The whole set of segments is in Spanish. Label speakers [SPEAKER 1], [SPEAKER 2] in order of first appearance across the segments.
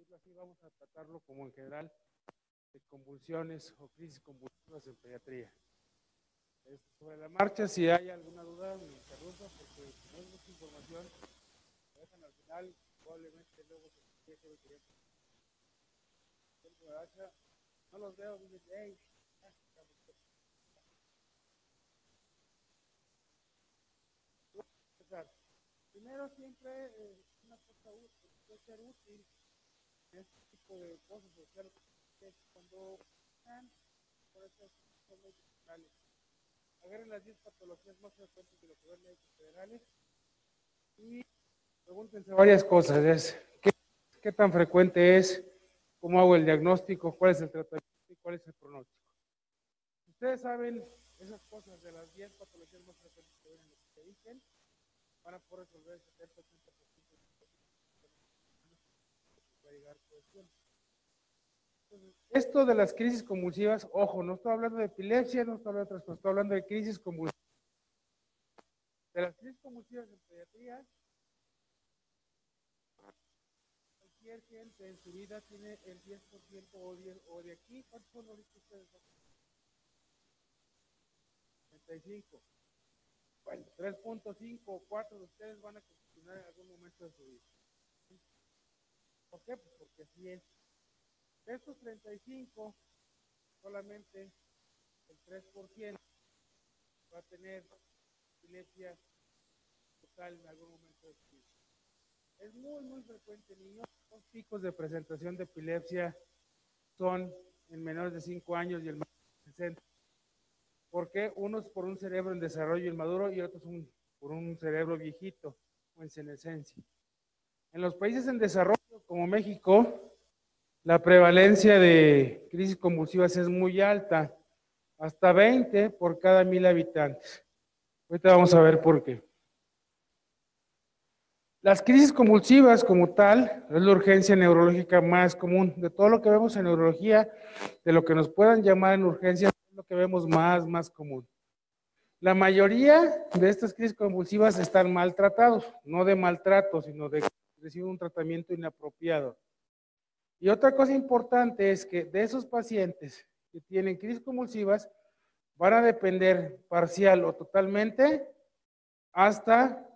[SPEAKER 1] decirlo así, vamos a tratarlo como en general de convulsiones o crisis convulsivas en pediatría. Sobre la marcha, si hay alguna duda, me interrumpa, porque si no es mucha información, lo dejan al final, probablemente luego se empiece a querer. No los veo, dicen, hey, primero siempre una cosa útil, puede ser útil en este tipo de cosas, o sea, cuando están por esas zonas digitales, agarren las 10 patologías más frecuentes de los médicos federales y pregúntense varias cosas, ¿qué tan frecuente es? ¿Cómo hago el diagnóstico? ¿Cuál es el tratamiento? ¿Y cuál es el pronóstico? Ustedes saben esas cosas de las 10 patologías más frecuentes que ven en lo que se dicen, van a poder resolver el 70-80% de va a llegar todo el tiempo. Entonces, esto de las crisis convulsivas, ojo, no estoy hablando de epilepsia, no estoy hablando de otras cosas, estoy hablando de crisis convulsivas. De las crisis convulsivas en pediatría, cualquier gente en su vida tiene el 10% o de aquí, ¿cuántos son ahorita ustedes? 35. Bueno, 3.5 o 4 de ustedes van a convulsionar en algún momento de su vida. ¿Por qué? Pues porque así es. De estos 35, solamente el 3% va a tener epilepsia total en algún momento de su vida. Es muy frecuente, niños. Los picos de presentación de epilepsia son en menores de 5 años y el mayor de 60. ¿Por qué? Unos por un cerebro en desarrollo inmaduro y otros por un cerebro viejito o en senescencia. En los países en desarrollo, como México, la prevalencia de crisis convulsivas es muy alta, hasta 20 por cada 1000 habitantes. Ahorita vamos a ver por qué. Las crisis convulsivas como tal es la urgencia neurológica más común. De todo lo que vemos en neurología, de lo que nos puedan llamar en urgencia, es lo que vemos más común. La mayoría de estas crisis convulsivas están maltratados, no de maltrato, sino de que reciben un tratamiento inapropiado. Y otra cosa importante es que de esos pacientes que tienen crisis convulsivas van a depender parcial o totalmente hasta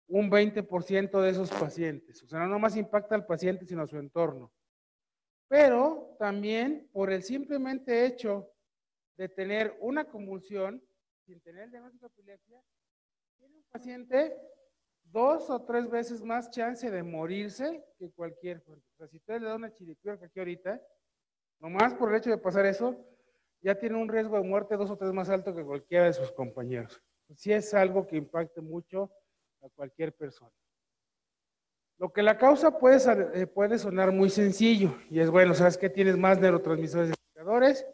[SPEAKER 1] un 20% de esos pacientes. O sea, no nomás impacta al paciente, sino a su entorno. Pero también por el simplemente hecho de tener una convulsión, sin tener el diagnóstico de epilepsia, tiene un paciente 2 o 3 veces más chance de morirse que cualquier. O sea, si usted le da una chiripiorca aquí ahorita, nomás por el hecho de pasar eso, ya tiene un riesgo de muerte 2 o 3 más alto que cualquiera de sus compañeros. Sí es algo que impacte mucho a cualquier persona. Lo que la causa puede sonar muy sencillo, y es bueno, sabes que tienes más neurotransmisores excitadores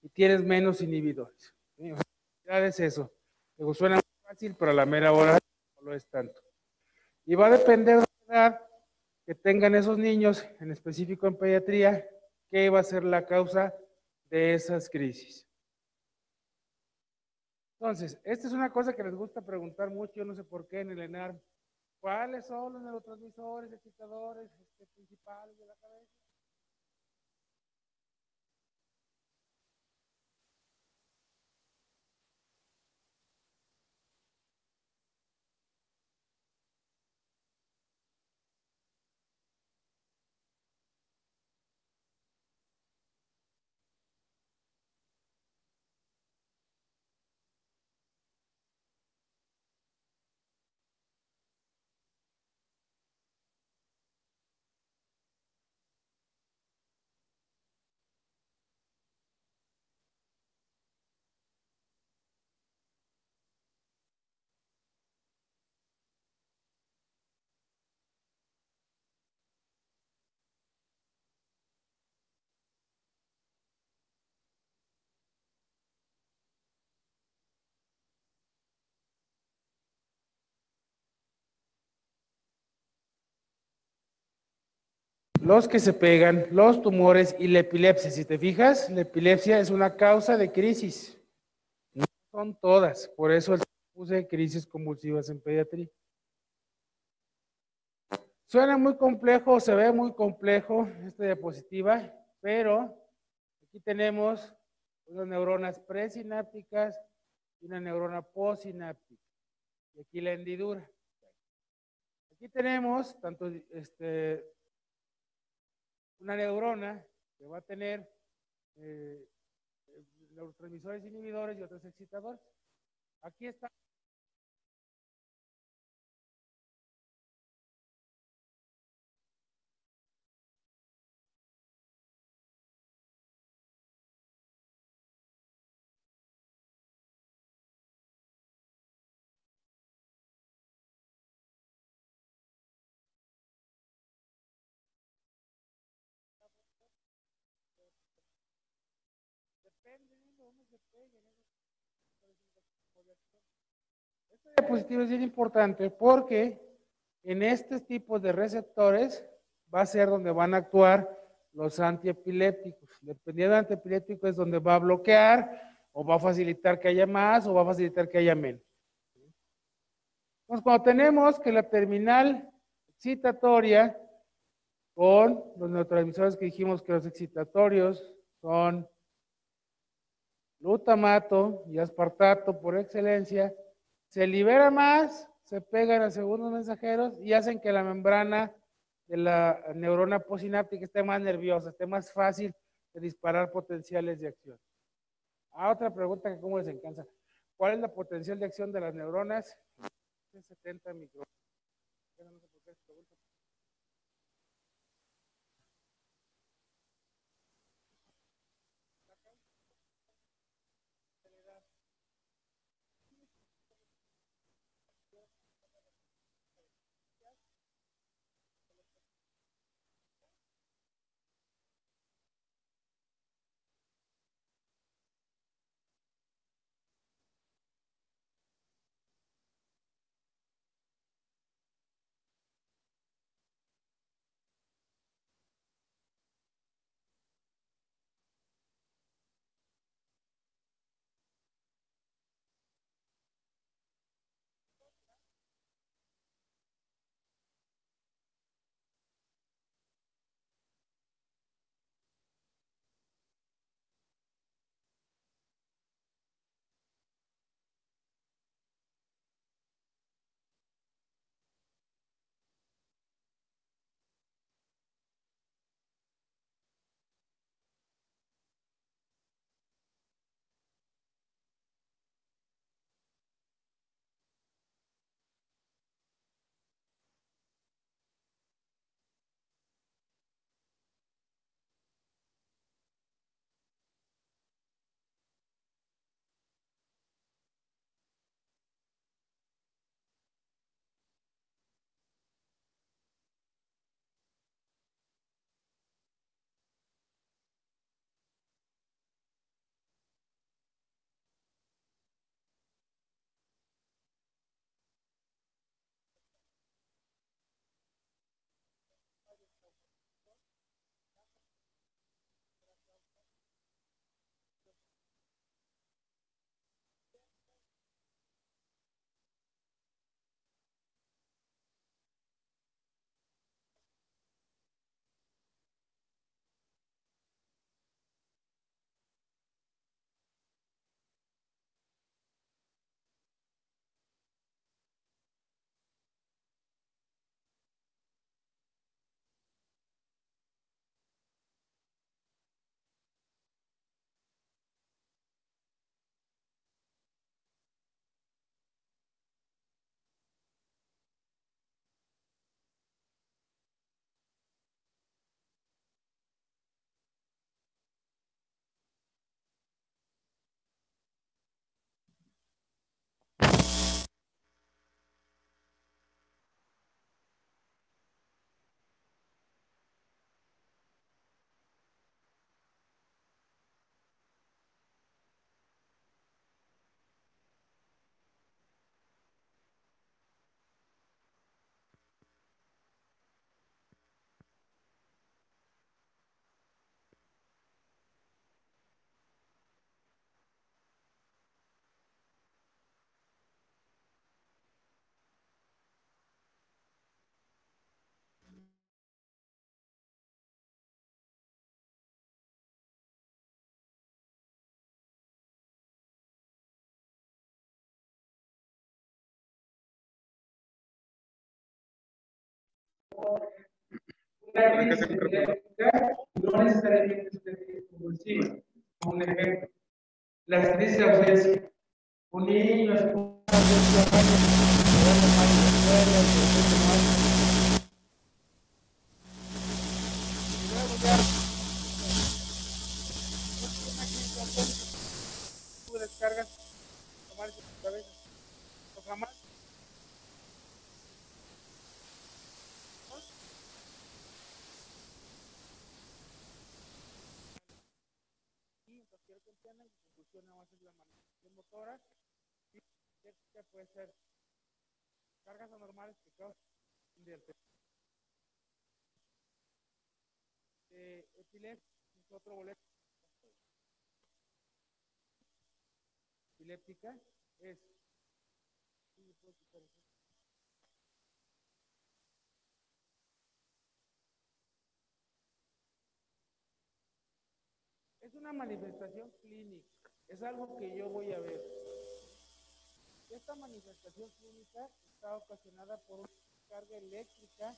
[SPEAKER 1] y tienes menos inhibidores. ¿Sí? O sea, ya es eso. Luego suena muy fácil, pero a la mera hora no lo es tanto. Y va a depender de la edad que tengan esos niños, en específico en pediatría, qué va a ser la causa de esas crisis. Entonces, esta es una cosa que les gusta preguntar mucho, yo no sé por qué en el ENAR. ¿Cuáles son los neurotransmisores excitadores principales de la cabeza? Los que se pegan, los tumores y la epilepsia. Si te fijas, la epilepsia es una causa de crisis. No son todas, por eso puse crisis convulsivas en pediatría. Suena muy complejo, se ve muy complejo esta diapositiva, pero aquí tenemos unas neuronas presinápticas y una neurona postsináptica. Y aquí la hendidura. Aquí tenemos tanto una neurona que va a tener eh, neurotransmisores inhibidores y otros excitadores. Aquí está. Depende de dónde se peguen. Esta diapositiva es bien importante porque en estos tipos de receptores va a ser donde van a actuar los antiepilépticos. Dependiendo del antiepiléptico es donde va a bloquear o va a facilitar que haya más o va a facilitar que haya menos. Entonces, cuando tenemos que la terminal excitatoria con los neurotransmisores que dijimos que los excitatorios son glutamato y aspartato por excelencia, se libera más, se pegan a segundos mensajeros y hacen que la membrana de la neurona postsináptica esté más nerviosa, esté más fácil de disparar potenciales de acción. Otra pregunta que cómo les encanta. ¿Cuál es la potencial de acción de las neuronas? 70 micro. Una crisis epiléptica no necesariamente es una crisis convulsiva. Un ejemplo, las crisis de ausencia. Un niño es una tú descargas, tomarse tu cabeza, o jamás. Y cualquier contienda que funciona más es la manifestación motora, y puede ser cargas anormales que causan epilepsia, es otro boleto. Epiléptica es una manifestación clínica, es algo que yo voy a ver. Esta manifestación clínica está ocasionada por una carga eléctrica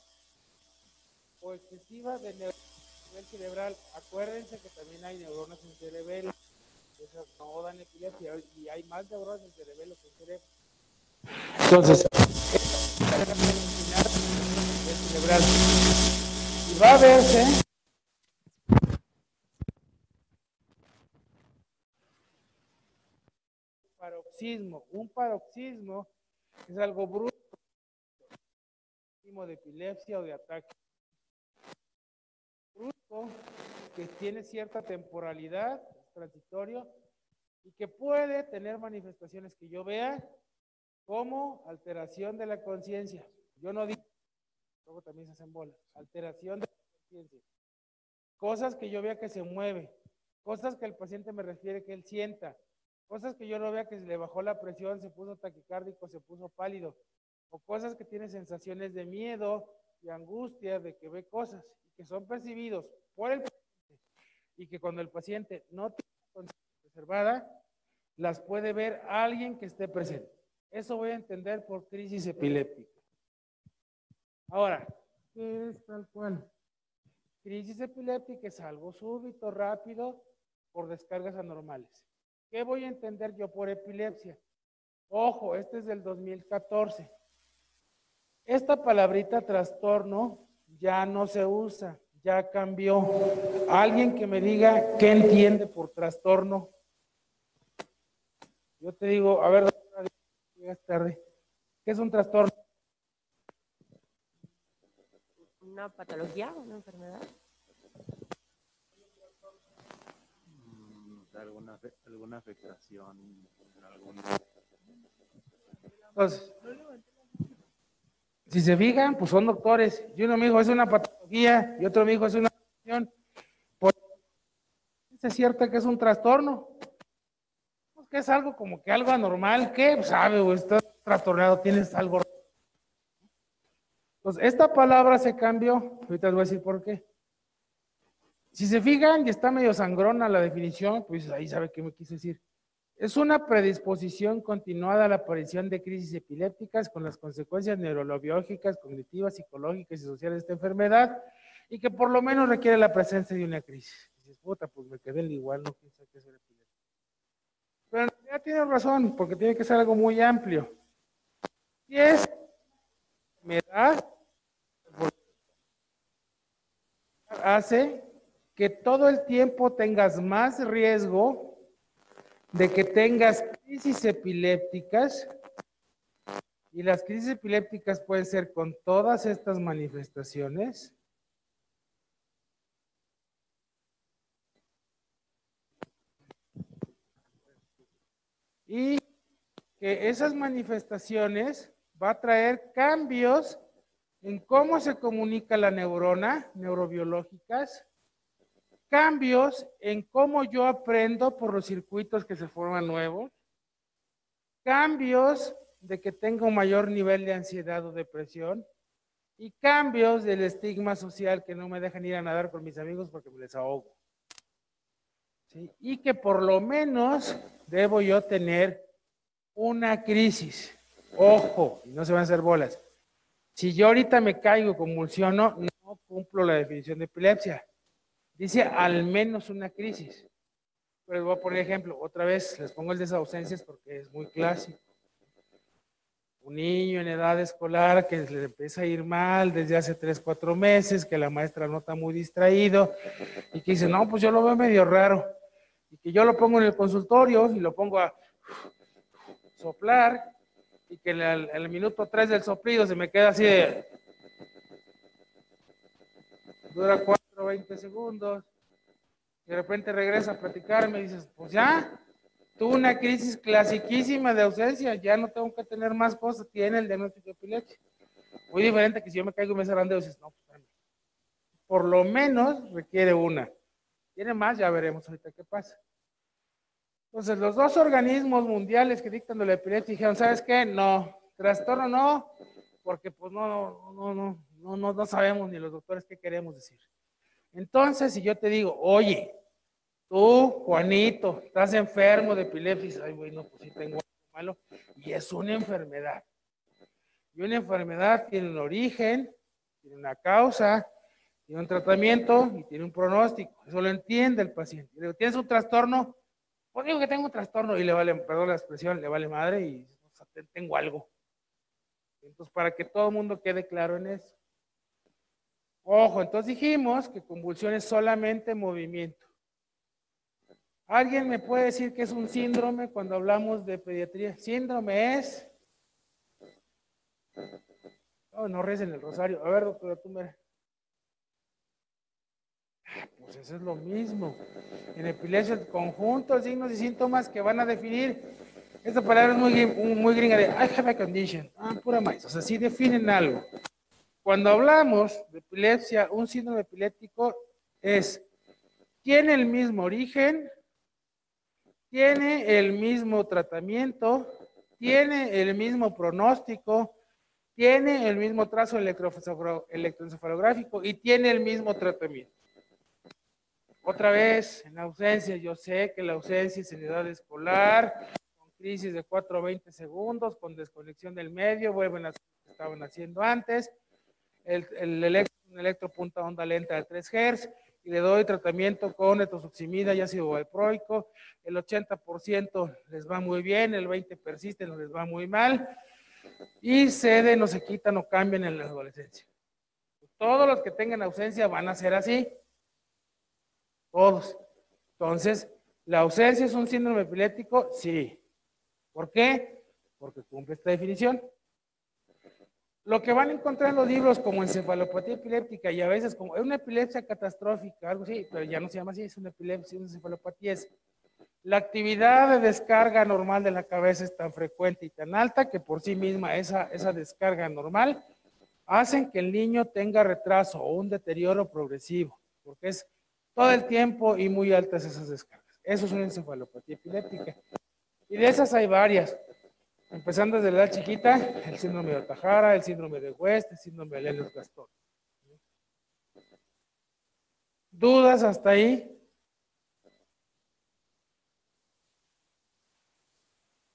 [SPEAKER 1] o excesiva de nivel cerebral. Acuérdense que también hay neuronas en el cerebelo, esas no dan epilepsia y hay más neuronas en el cerebelo que en el cerebro. Entonces, el cerebral y va a verse paroxismo. Un paroxismo es algo brusco de epilepsia o de ataque. Brusco, que tiene cierta temporalidad, transitorio, y que puede tener manifestaciones que yo vea como alteración de la conciencia. Yo no digo, luego también se hacen bolas, alteración de la conciencia. Cosas que yo vea que se mueve, cosas que el paciente me refiere que él sienta, cosas que yo no vea que se le bajó la presión, se puso taquicárdico, se puso pálido, o cosas que tienen sensaciones de miedo y angustia, de que ve cosas, y que son percibidos por el paciente, y que cuando el paciente no tiene conciencia reservada, las puede ver alguien que esté presente. Eso voy a entender por crisis epiléptica. Ahora, ¿qué es tal cual? Crisis epiléptica es algo súbito, rápido, por descargas anormales. ¿Qué voy a entender yo por epilepsia? Ojo, este es del 2014. Esta palabrita trastorno ya no se usa, ya cambió. Alguien que me diga qué entiende por trastorno. Yo te digo, a ver, llegas tarde. ¿Qué es un trastorno?
[SPEAKER 2] ¿Una patología, una enfermedad?
[SPEAKER 3] Alguna afectación.
[SPEAKER 1] Entonces, si se fijan, pues son doctores. Y uno me dijo, es una patología, y otro me dijo, es una afección. ¿Es cierto que es un trastorno? Pues que es algo como que algo anormal. ¿Qué? Pues sabe, o estás trastornado, tienes algo. Entonces, esta palabra se cambió. Ahorita les voy a decir por qué. Si se fijan, y está medio sangrona la definición, pues ahí sabe qué me quise decir. Es una predisposición continuada a la aparición de crisis epilépticas con las consecuencias neurobiológicas, cognitivas, psicológicas y sociales de esta enfermedad, y que por lo menos requiere la presencia de una crisis. Y dices, puta, pues me quedé igual, no pienso que es epiléptica. Pero en realidad tiene razón, porque tiene que ser algo muy amplio. Si es enfermedad, hace que todo el tiempo tengas más riesgo de que tengas crisis epilépticas, y las crisis epilépticas pueden ser con todas estas manifestaciones. Y que esas manifestaciones va a traer cambios en cómo se comunica la neurona, neurobiológicas, cambios en cómo yo aprendo por los circuitos que se forman nuevos, cambios de que tenga un mayor nivel de ansiedad o depresión, y cambios del estigma social que no me dejan ir a nadar con mis amigos porque me les ahogo. ¿Sí? Y que por lo menos debo yo tener una crisis. Ojo, y no se van a hacer bolas. Si yo ahorita me caigo, convulsiono, no cumplo la definición de epilepsia. Dice al menos una crisis. Pero les voy a poner ejemplo. Otra vez les pongo el de desausencias porque es muy clásico. Un niño en edad escolar que le empieza a ir mal desde hace 3, 4 meses, que la maestra nota muy distraído y que dice, no, pues yo lo veo medio raro. Y que yo lo pongo en el consultorio y lo pongo a soplar y que al minuto 3 del soplido se me queda así de... Dura 4, 20 segundos. Y de repente regresa a platicarme y dices, pues ya, tuve una crisis clasiquísima de ausencia, ya no tengo que tener más cosas, tiene el diagnóstico de epilepsia. Muy diferente que si yo me caigo y me cerran dedos y dices, no, pues por lo menos requiere una. Tiene más, ya veremos ahorita qué pasa. Entonces, los dos organismos mundiales que dictan de la epilepsia dijeron, ¿sabes qué? No, trastorno no, porque pues no sabemos ni los doctores qué queremos decir. Entonces, si yo te digo, oye, tú, Juanito, estás enfermo de epilepsia, ay, güey, no, pues sí tengo algo malo, y es una enfermedad. Y una enfermedad tiene un origen, tiene una causa, tiene un tratamiento y tiene un pronóstico. Eso lo entiende el paciente. Y le digo, ¿tienes un trastorno? Pues digo que tengo un trastorno y le vale, perdón la expresión, le vale madre y o sea, tengo algo. Entonces, para que todo el mundo quede claro en eso. Ojo, entonces dijimos que convulsión es solamente movimiento. ¿Alguien me puede decir qué es un síndrome cuando hablamos de pediatría? Síndrome es... Oh, no recen el rosario. A ver, doctora, tú me... Pues eso es lo mismo. En epilepsia, el conjunto de signos y síntomas que van a definir. Esta palabra es muy gringa de I have a condition. Ah, pura maíz. O sea, sí definen algo. Cuando hablamos de epilepsia, un síndrome epiléptico tiene el mismo origen, tiene el mismo tratamiento, tiene el mismo pronóstico, tiene el mismo trazo electroencefalográfico y tiene el mismo tratamiento. Otra vez, en ausencia, yo sé que la ausencia es en edad escolar, con crisis de 4 a 20 segundos, con desconexión del medio, vuelven a hacer lo que estaban haciendo antes. Un electro punta onda lenta de 3 Hz y le doy tratamiento con etosuximida y ácido valproico. El 80% les va muy bien, el 20% persiste, no les va muy mal. Y ceden o se quitan o cambian en la adolescencia. Todos los que tengan ausencia van a ser así. Todos. Entonces, ¿la ausencia es un síndrome epiléptico? Sí. ¿Por qué? Porque cumple esta definición. Lo que van a encontrar en los libros como encefalopatía epiléptica y a veces como una epilepsia catastrófica, algo así, pero ya no se llama así, es una epilepsia, una encefalopatía, es la actividad de descarga normal de la cabeza es tan frecuente y tan alta que por sí misma esa descarga normal hacen que el niño tenga retraso o un deterioro progresivo, porque es todo el tiempo y muy altas esas descargas. Eso es una encefalopatía epiléptica. Y de esas hay varias. Empezando desde la edad chiquita, el síndrome de Ohtahara, el síndrome de West, el síndrome de Lennox-Gastaut. ¿Dudas hasta ahí?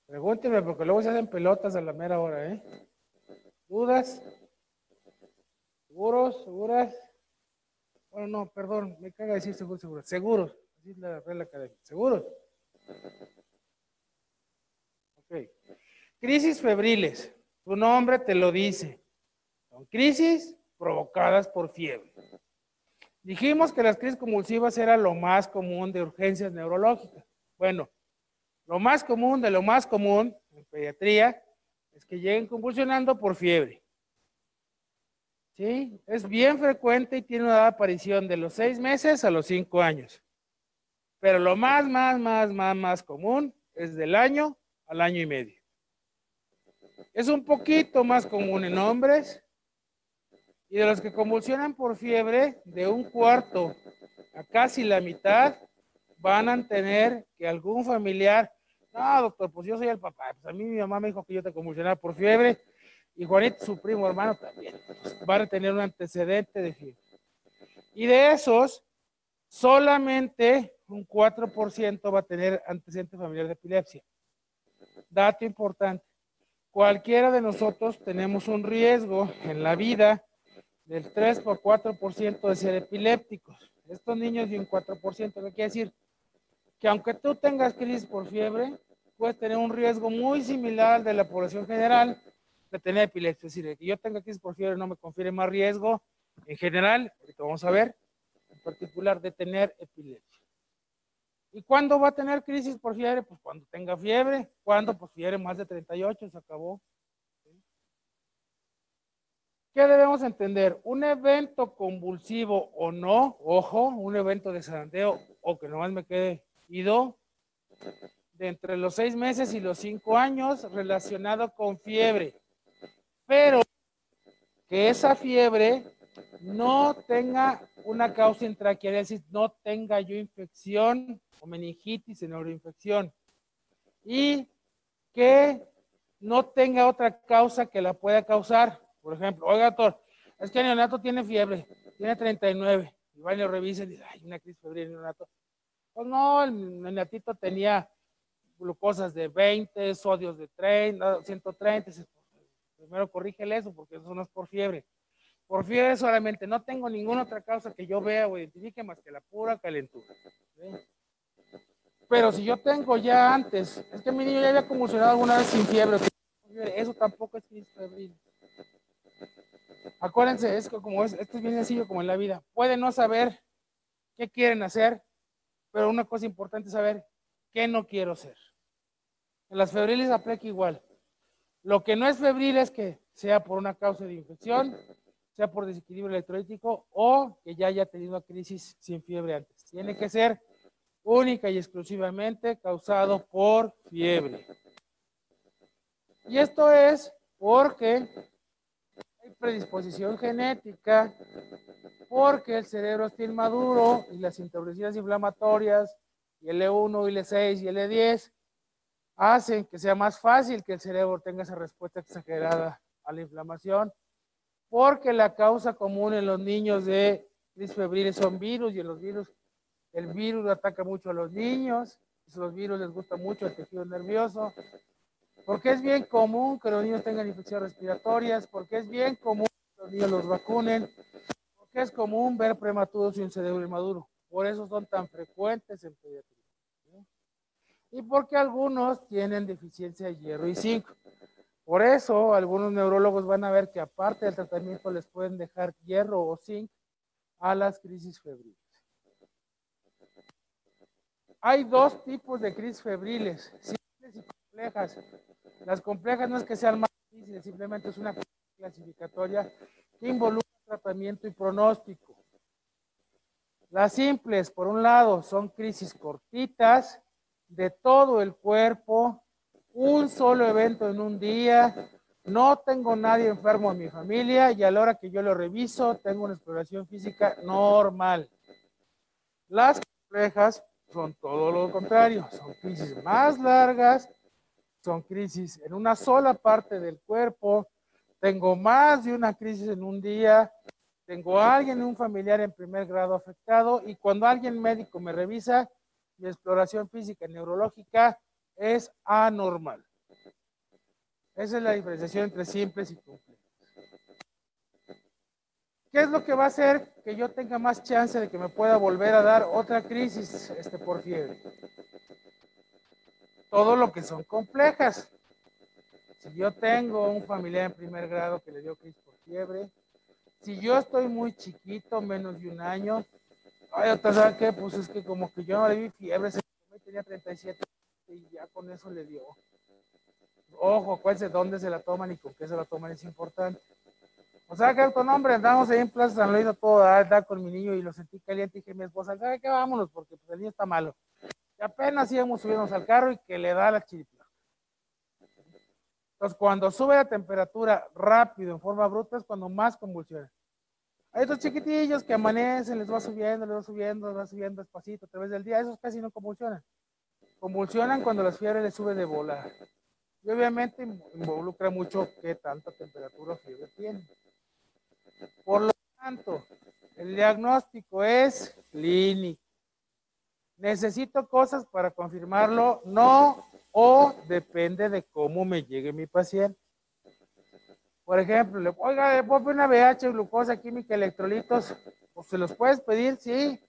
[SPEAKER 1] Pregúnteme porque luego se hacen pelotas a la mera hora, ¿eh? ¿Dudas? ¿Seguros? ¿Seguras? Bueno, no, perdón, me caga decir seguros, seguros. Seguros, así es la regla académica. ¿Seguros? Ok. Crisis febriles. Tu nombre te lo dice. Son crisis provocadas por fiebre. Dijimos que las crisis convulsivas era lo más común de urgencias neurológicas. Bueno, lo más común de lo más común en pediatría es que lleguen convulsionando por fiebre. ¿Sí? Es bien frecuente y tiene una edad de aparición de los 6 meses a los 5 años. Pero lo más común es del año al año y medio. Es un poquito más común en hombres y de los que convulsionan por fiebre, de un cuarto a casi la mitad van a tener que algún familiar, no doctor, pues yo soy el papá, pues a mí mi mamá me dijo que yo te convulsionaba por fiebre y Juanito, su primo hermano también, pues van a tener un antecedente de fiebre. Y de esos, solamente un 4% va a tener antecedente familiar de epilepsia. Dato importante. cualquiera de nosotros tenemos un riesgo en la vida del 3 por 4% de ser epilépticos. Estos niños de un 4%, ¿qué quiere decir? Que aunque tú tengas crisis por fiebre, puedes tener un riesgo muy similar al de la población general de tener epilepsia. Es decir, que yo tenga crisis por fiebre no me confiere más riesgo en general, ahorita vamos a ver, en particular de tener epilepsia. ¿Y cuándo va a tener crisis por fiebre? Pues cuando tenga fiebre. ¿Cuándo? Pues fiebre más de 38, se acabó. ¿Qué debemos entender? Un evento convulsivo o no, ojo, un evento de zarandeo o que nomás me quede ido, de entre los 6 meses y los 5 años relacionado con fiebre. Pero que esa fiebre no tenga una causa intraqueal, es decir, no tenga yo infección o meningitis en neuroinfección. Y que no tenga otra causa que la pueda causar. Por ejemplo, oiga, doctor, es que el neonato tiene fiebre, tiene 39, y van y lo revisan y dicen, hay una crisis febril en el neonato. Pues no, el neonatito tenía glucosas de 20, sodios de 30, 130. Primero corrígele eso, porque eso no es por fiebre. Por fiebre solamente, no tengo ninguna otra causa que yo vea o identifique más que la pura calentura. ¿Sí? Pero si yo tengo ya antes, es que mi niño ya había convulsionado alguna vez sin fiebre, eso tampoco es crisis febril. Acuérdense, es que como esto es bien sencillo como en la vida. Pueden no saber qué quieren hacer, pero una cosa importante es saber qué no quiero hacer. En las febriles aplica igual. Lo que no es febril es que sea por una causa de infección, sea por desequilibrio electrolítico o que ya haya tenido crisis sin fiebre antes. Tiene que ser única y exclusivamente causado por fiebre. Y esto es porque hay predisposición genética, porque el cerebro está inmaduro y las interleucinas inflamatorias, y el E1, y el E6 y el E10 hacen que sea más fácil que el cerebro tenga esa respuesta exagerada a la inflamación, porque la causa común en los niños de crisis febriles son virus, y en los virus, el virus ataca mucho a los niños, y los virus les gusta mucho el tejido nervioso, porque es bien común que los niños tengan infecciones respiratorias, porque es bien común que los niños los vacunen, porque es común ver prematuros y un cerebro inmaduro. Por eso son tan frecuentes en pediatría. ¿Sí? Y porque algunos tienen deficiencia de hierro y zinc. Por eso algunos neurólogos van a ver que aparte del tratamiento les pueden dejar hierro o zinc a las crisis febriles. Hay dos tipos de crisis febriles, simples y complejas. Las complejas no es que sean más difíciles, simplemente es una clasificatoria que involucra tratamiento y pronóstico. Las simples, por un lado, son crisis cortitas de todo el cuerpo, un solo evento en un día, no tengo nadie enfermo en mi familia y a la hora que yo lo reviso tengo una exploración física normal. Las complejas son todo lo contrario, son crisis más largas, son crisis en una sola parte del cuerpo, tengo más de una crisis en un día, tengo a alguien, un familiar en primer grado afectado, y cuando alguien médico me revisa, mi exploración física y neurológica es anormal. Esa es la diferenciación entre simples y complejas. ¿Qué es lo que va a hacer que yo tenga más chance de que me pueda volver a dar otra crisis por fiebre? Todo lo que son complejas. Si yo tengo un familiar en primer grado que le dio crisis por fiebre, si yo estoy muy chiquito, menos de un año, ay, otra, ¿saben qué? Pues es que como que yo no le vi fiebre, tenía 37 y ya con eso le dio. Ojo, acuérdense dónde se la toman y con qué se la toman, es importante. O sea, que tu nombre, andamos ahí en Plaza San Luis, todo, da con mi niño y lo sentí caliente y dije a mi esposa, ¿sabe qué? Vámonos, porque pues, el niño está malo. Y apenas íbamos subiéndonos al carro y que le da la chiripa. Entonces, cuando sube la temperatura rápido, en forma bruta, es cuando más convulsiona. Hay otros chiquitillos que amanecen, les va subiendo despacito a través del día. Esos casi no convulsionan. Convulsionan cuando la fiebre les sube de volar. Y obviamente involucra mucho qué tanta temperatura o fiebre tiene. Por lo tanto, el diagnóstico es clínico. ¿Necesito cosas para confirmarlo? No, o depende de cómo me llegue mi paciente. Por ejemplo, oiga, le puedo poner una BH, glucosa, química, electrolitos, pues se los puedes pedir, sí.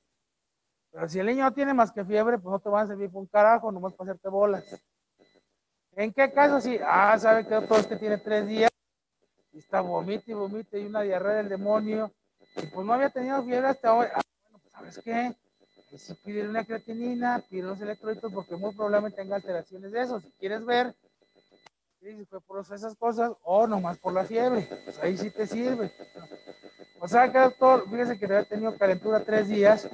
[SPEAKER 1] Pero si el niño no tiene más que fiebre, pues no te van a servir por un carajo, nomás para hacerte bolas. ¿En qué caso sí? ¿Sabe que todo este tiene 3 días? Y está vomite y vomite y una diarrea del demonio. Y pues no había tenido fiebre hasta hoy. Bueno, pues ¿sabes qué? Pues si pide una creatinina, pide unos electrolitos porque muy probablemente tenga alteraciones de eso. Si quieres ver si fue por esas cosas o nomás por la fiebre, pues ahí sí te sirve. O sea que doctor, fíjese que había tenido calentura 3 días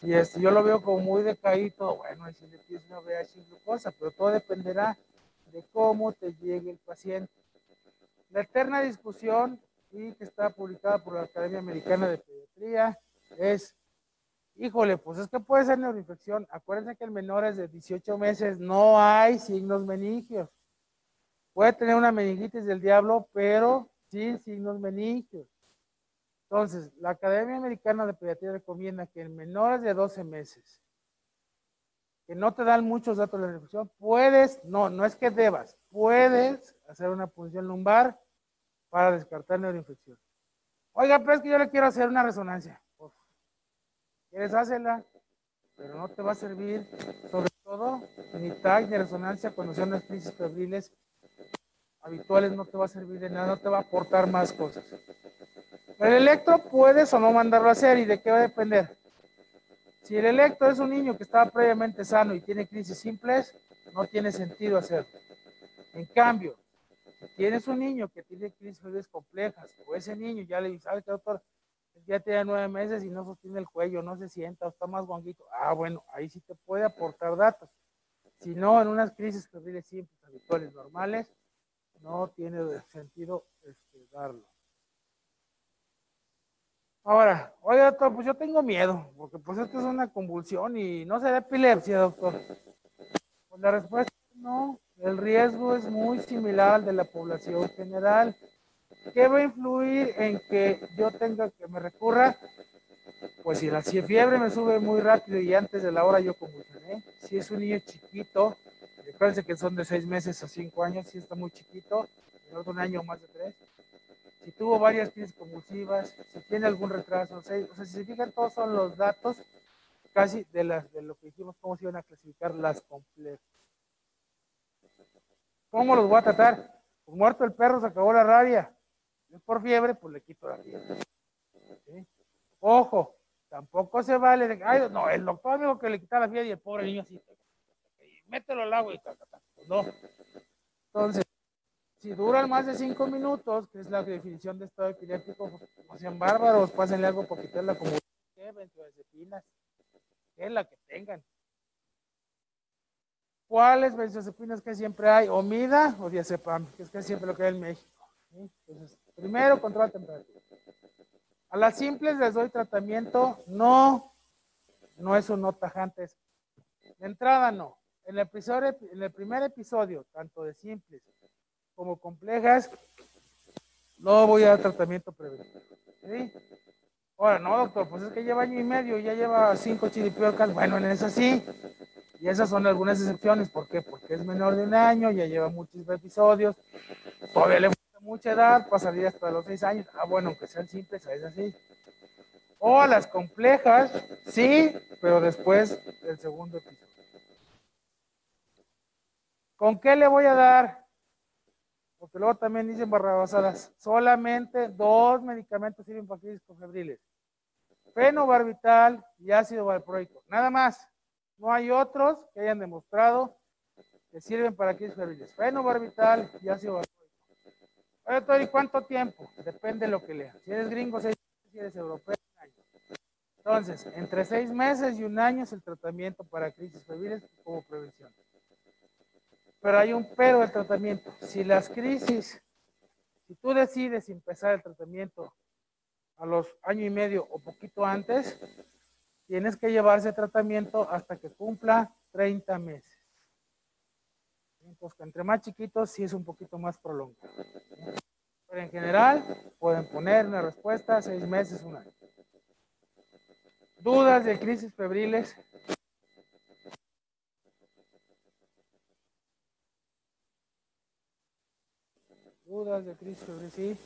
[SPEAKER 1] y yo lo veo como muy decaído. Bueno, ahí sí le pides una VH glucosa, pero todo dependerá de cómo te llegue el paciente. La eterna discusión, y que está publicada por la Academia Americana de Pediatría, es, híjole, pues es que puede ser neuroinfección. Acuérdense que en menores de 18 meses no hay signos meningios. Puede tener una meningitis del diablo, pero sin signos meningios. Entonces, la Academia Americana de Pediatría recomienda que en menores de 12 meses, que no te dan muchos datos de la infección, puedes, no es que debas, puedes hacer una punción lumbar para descartar neuroinfección. Oiga, pero es que yo le quiero hacer una resonancia. Pues, ¿quieres hacerla? Pero no te va a servir, sobre todo, ni TAC ni resonancia cuando sean las crisis febriles habituales, no te va a servir de nada, no te va a aportar más cosas. El electro puedes o no mandarlo a hacer, ¿y de qué va a depender? Si el electro es un niño que estaba previamente sano y tiene crisis simples, no tiene sentido hacerlo. En cambio, si tienes un niño que tiene crisis febriles complejas, o ese niño ya le dice, ¿sabes qué, doctor? Ya tiene 9 meses y no sostiene el cuello, no se sienta, o está más guanguito. Bueno, ahí sí te puede aportar datos. Si no, en unas crisis febriles simples, habituales, normales, no tiene sentido darlo. Ahora, oye, doctor, pues yo tengo miedo, porque pues esto es una convulsión y no será epilepsia, doctor. Pues la respuesta es no, el riesgo es muy similar al de la población general. ¿Qué va a influir en que yo tenga que me recurra? Pues si la fiebre me sube muy rápido y antes de la hora yo convulsioné, si es un niño chiquito, recuérdense que son de 6 meses a 5 años, si está muy chiquito, menor de un año o más de 3, si tuvo varias crisis convulsivas, si tiene algún retraso, o sea, si se fijan, todos son los datos casi de lo que dijimos, cómo se iban a clasificar las complejas. ¿Cómo los voy a tratar? Pues muerto el perro, se acabó la rabia. Si es por fiebre, pues le quito la fiebre. ¿Sí? Ojo, tampoco se vale de, no, el doctor dijo que le quitaba la fiebre y el pobre niño así, mételo al agua y no. Entonces, si duran más de 5 minutos, que es la definición de estado epiléptico, no sean bárbaros, pásenle algo para quitarla como benzodiazepinas, que es la que tengan. ¿Cuáles benzodiazepinas que siempre hay? Omida o diazepam, que es que siempre lo que hay en México. ¿Sí? Entonces, primero, control de temperatura. A las simples les doy tratamiento, no es un no tajante. De entrada, no. En el primer episodio, tanto de simples como complejas, no voy a dar tratamiento preventivo. ¿Sí? Ahora, no, doctor, pues es que lleva año y medio, ya lleva 5 chiripiorcas. Bueno, en esas sí. Y esas son algunas excepciones. ¿Por qué? Porque es menor de un año, ya lleva muchos episodios, todavía le falta mucha edad para salir hasta los 6 años. Bueno, aunque sean simples, es así. O las complejas, sí, pero después del segundo episodio. ¿Con qué le voy a dar? Porque luego también dicen barrabasadas. Solamente 2 medicamentos sirven para crisis febriles: fenobarbital y ácido valproico. Nada más. No hay otros que hayan demostrado que sirven para crisis febriles. Fenobarbital y ácido valproico. Oye, Tori, ¿cuánto tiempo? Depende de lo que leas. Si eres gringo, 6 meses; si eres europeo, 1 año. Entonces, entre 6 meses y 1 año es el tratamiento para crisis febriles como prevención. Pero hay un pero del tratamiento. Si tú decides empezar el tratamiento a los 1 año y medio o poquito antes, tienes que llevar ese tratamiento hasta que cumpla 30 meses. Entonces, entre más chiquitos, sí es un poquito más prolongado. Pero en general, pueden poner una respuesta 6 meses, 1 año. ¿Dudas de crisis febriles? Dudas de crisis febril, sí.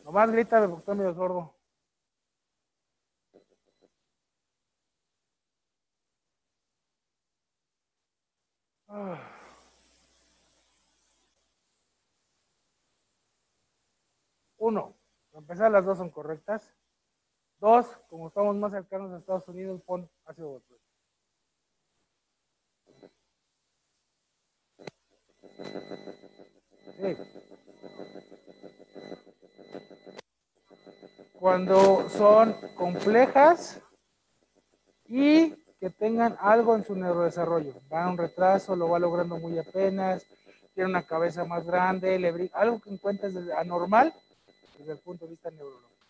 [SPEAKER 1] Nomás grítame porque estoy medio sordo. Ah. Uno, para empezar, las dos son correctas. Dos, como estamos más cercanos a Estados Unidos, pon ácido botulismo. Sí. Cuando son complejas y que tengan algo en su neurodesarrollo. Va a un retraso, lo va logrando muy apenas, tiene una cabeza más grande, algo que encuentres anormal desde el punto de vista neurológico.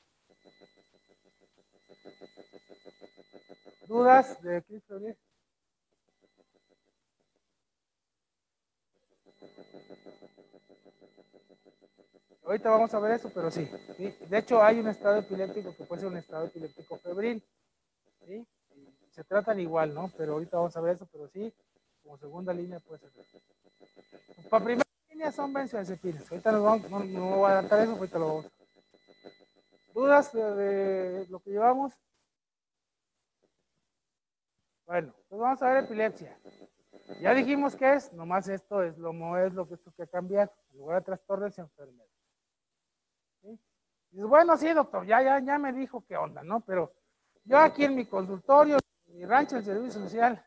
[SPEAKER 1] ¿Dudas de crisis febril? Ahorita vamos a ver eso, pero sí, sí. De hecho, hay un estado epiléptico que puede ser un estado epiléptico febril. ¿Sí? Se tratan igual, ¿no? Pero ahorita vamos a ver eso, pero sí, como segunda línea puede ser. Pues para primera línea son benzodiazepinas. Ahorita no voy a adelantar eso, ahorita lo vamos a ver. ¿Dudas de lo que llevamos? Bueno, pues vamos a ver epilepsia. Ya dijimos que es, nomás esto es lo que esto que cambia, en lugar de trastornos y enfermedades. ¿Sí? Dices, bueno, sí, doctor, ya me dijo qué onda, ¿no? Pero yo aquí en mi consultorio, en mi rancho, el servicio social,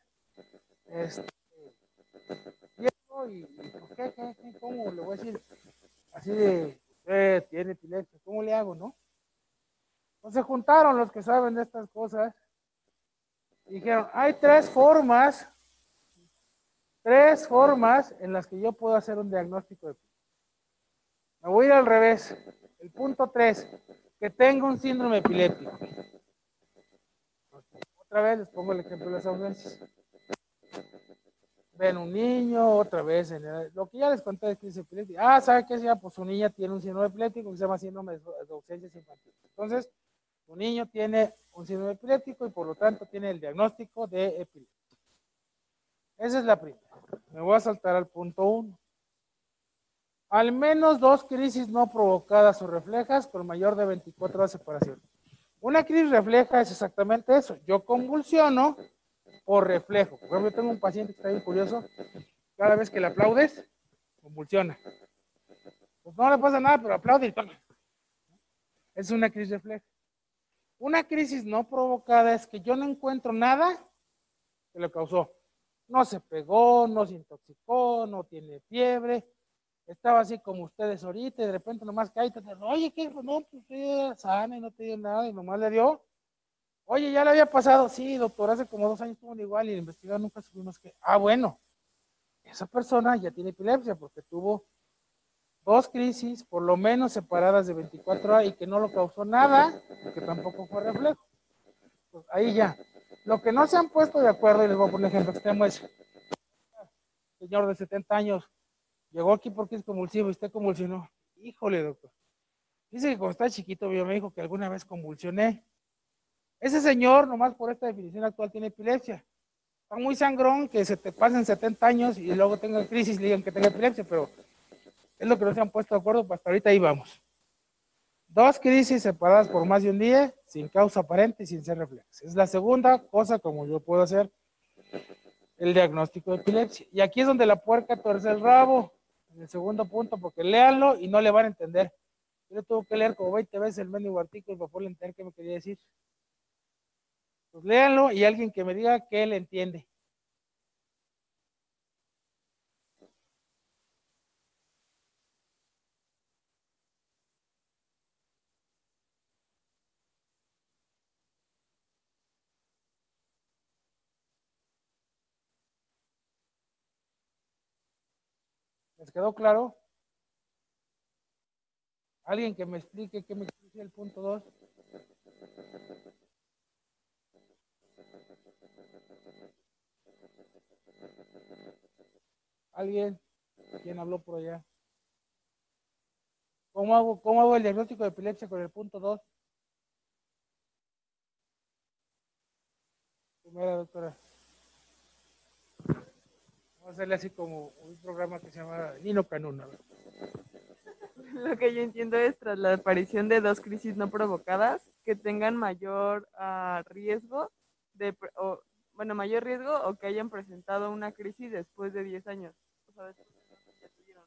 [SPEAKER 1] llego y ¿cómo le voy a decir? Así de, tiene epilepsia, ¿cómo le hago, no? Pues se juntaron los que saben de estas cosas y dijeron, hay tres formas en las que yo puedo hacer un diagnóstico de epilepsia. Me voy a ir al revés. El punto 3, que tenga un síndrome epiléptico. Otra vez les pongo el ejemplo de las ausencias. Ven un niño, otra vez, lo que ya les conté de crisis epiléptica. ¿Sabe qué? Ya, pues su niña tiene un síndrome epiléptico que se llama síndrome de ausencias infantiles. Entonces, tu niño tiene un síndrome epiléptico y por lo tanto tiene el diagnóstico de epilepsia. Esa es la primera. Me voy a saltar al punto 1. Al menos 2 crisis no provocadas o reflejas con mayor de 24 horas de separación. Una crisis refleja es exactamente eso. Yo convulsiono por reflejo. Por ejemplo, yo tengo un paciente que está bien curioso. Cada vez que le aplaudes, convulsiona. Pues no le pasa nada, pero aplaude y toma. Es una crisis refleja. Una crisis no provocada es que yo no encuentro nada que lo causó. No se pegó, no se intoxicó, no tiene fiebre. Estaba así como ustedes ahorita y de repente nomás cae. Oye, ¿qué? No, pues usted sana y no te dio nada y nomás le dio. Oye, ya le había pasado. Sí, doctor, hace como 2 años estuvo igual y investigar nunca supimos que. Bueno, esa persona ya tiene epilepsia porque tuvo 2 crisis, por lo menos separadas de 24 horas y que no lo causó nada, que tampoco fue reflejo. Pues ahí ya. Lo que no se han puesto de acuerdo, y les voy a poner un ejemplo extremo, es señor de 70 años, llegó aquí porque es convulsivo y usted convulsionó. Híjole, doctor. Dice que cuando estaba chiquito, me dijo que alguna vez convulsioné. Ese señor, nomás por esta definición actual, tiene epilepsia. Está muy sangrón que se te pasen 70 años y luego tenga crisis y digan que tenga epilepsia, pero es lo que no se han puesto de acuerdo, pues hasta ahorita ahí vamos. 2 crisis separadas por más de un día, sin causa aparente y sin ser reflejos. Es la segunda cosa como yo puedo hacer el diagnóstico de epilepsia. Y aquí es donde la puerca tuerce el rabo, en el segundo punto, porque léanlo y no le van a entender. Yo le tuve que leer como 20 veces el mendigo artículo para poder entender qué me quería decir. Pues léanlo y alguien que me diga que él entiende. ¿Les quedó claro? ¿Alguien que me explique qué me explique el punto 2? ¿Alguien? ¿Quién habló por allá? ¿Cómo hago el diagnóstico de epilepsia con el punto 2? Primera, doctora. Vamos a hacerle así como un programa que se llama Nino Canuna.
[SPEAKER 4] Lo que yo entiendo es, tras la aparición de dos crisis no provocadas, que tengan mayor riesgo mayor riesgo o que hayan presentado una crisis después de 10 años. O sea, después de los que ya tuvieron.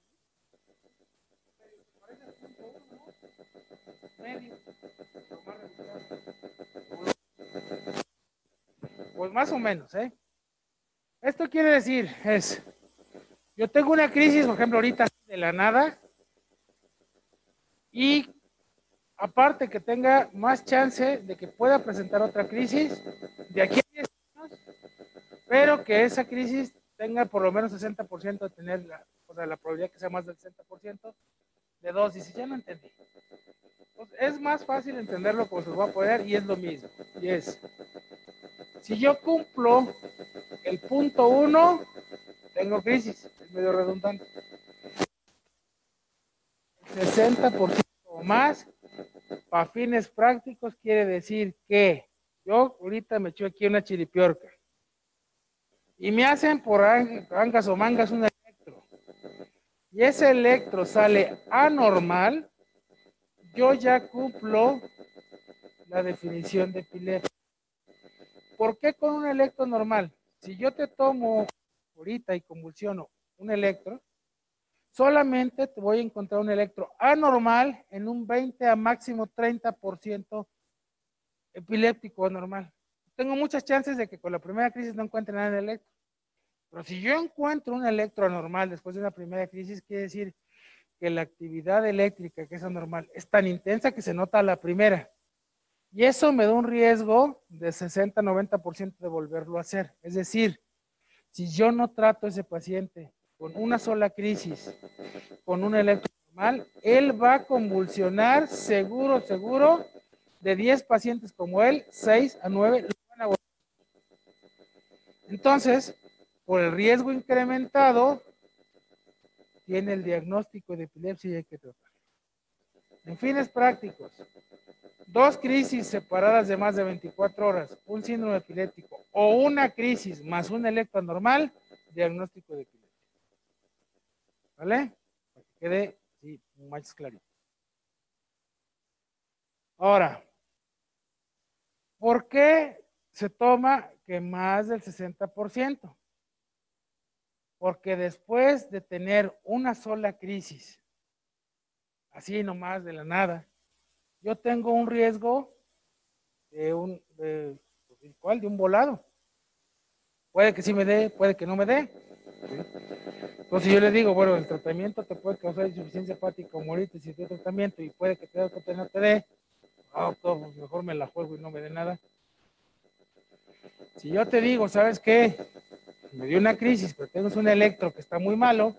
[SPEAKER 1] Pues más o menos, ¿eh? Esto quiere decir, yo tengo una crisis, por ejemplo, ahorita de la nada, y aparte que tenga más chance de que pueda presentar otra crisis de aquí a 10 años, pero que esa crisis tenga por lo menos 60% de tener la probabilidad que sea más del 60% de dosis. Ya no entendí. Pues es más fácil entenderlo como se lo voy a poner y es lo mismo. Y es, si yo cumplo el punto 1, tengo crisis, es medio redundante. 60% o más, para fines prácticos, quiere decir que yo ahorita me echo aquí una chiripiorca y me hacen por angas o mangas un electro y ese electro sale anormal, yo ya cumplo la definición de epilepsia. ¿Por qué con un electro normal? Si yo te tomo ahorita y convulsiono un electro, solamente te voy a encontrar un electro anormal en un 20 a máximo 30% epiléptico anormal. Tengo muchas chances de que con la primera crisis no encuentre nada en el electro. Pero si yo encuentro un electro anormal después de una primera crisis, quiere decir que la actividad eléctrica, que es anormal, es tan intensa que se nota a la primera. Y eso me da un riesgo de 60-90% de volverlo a hacer. Es decir, si yo no trato a ese paciente con una sola crisis, con un electro normal, él va a convulsionar seguro, de 10 pacientes como él, 6 a 9 lo van a volver. Entonces, por el riesgo incrementado, tiene el diagnóstico de epilepsia y hay que tratar. En fines prácticos, 2 crisis separadas de más de 24 horas, un síndrome epiléptico o una crisis más un electro anormal, diagnóstico de epilepsia. ¿Vale? Para que quede sí, más clarito. Ahora, ¿por qué se toma que más del 60%? Porque después de tener una sola crisis, así nomás de la nada, yo tengo un riesgo de un volado. Puede que sí me dé, puede que no me dé. Entonces yo le digo, bueno, el tratamiento te puede causar insuficiencia hepática o morirte si te tratamiento y puede que te dé o que no te dé. Pues mejor me la juego y no me dé nada. Si yo te digo, ¿sabes qué? Me dio una crisis, pero tengo un electro que está muy malo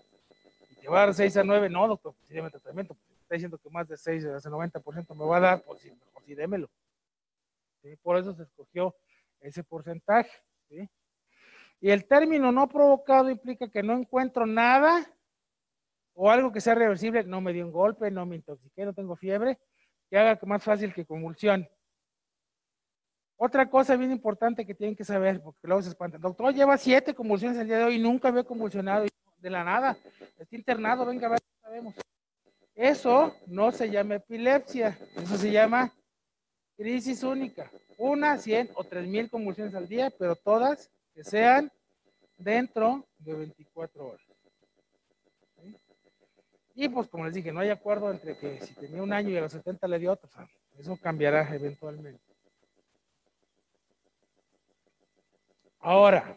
[SPEAKER 1] y te va a dar 6 a 9, no, doctor, pues sí déme tratamiento. Pues, está diciendo que más de 6 a 90% me va a dar, pues sí, mejor sí démelo. ¿Sí? Por eso se escogió ese porcentaje. ¿Sí? Y el término no provocado implica que no encuentro nada o algo que sea reversible, no me dio un golpe, no me intoxiqué, no tengo fiebre, que haga más fácil que convulsión. Otra cosa bien importante que tienen que saber, porque luego se espantan. Doctor, lleva 7 convulsiones el día de hoy y nunca había convulsionado de la nada. Está internado, venga a ver, sabemos. Eso no se llama epilepsia, eso se llama crisis única. 1, 100 o 3000 convulsiones al día, pero todas que sean dentro de 24 horas. ¿Sí? Y pues como les dije, no hay acuerdo entre que si tenía un año y a los 70 le dio otro, o sea, eso cambiará eventualmente. Ahora,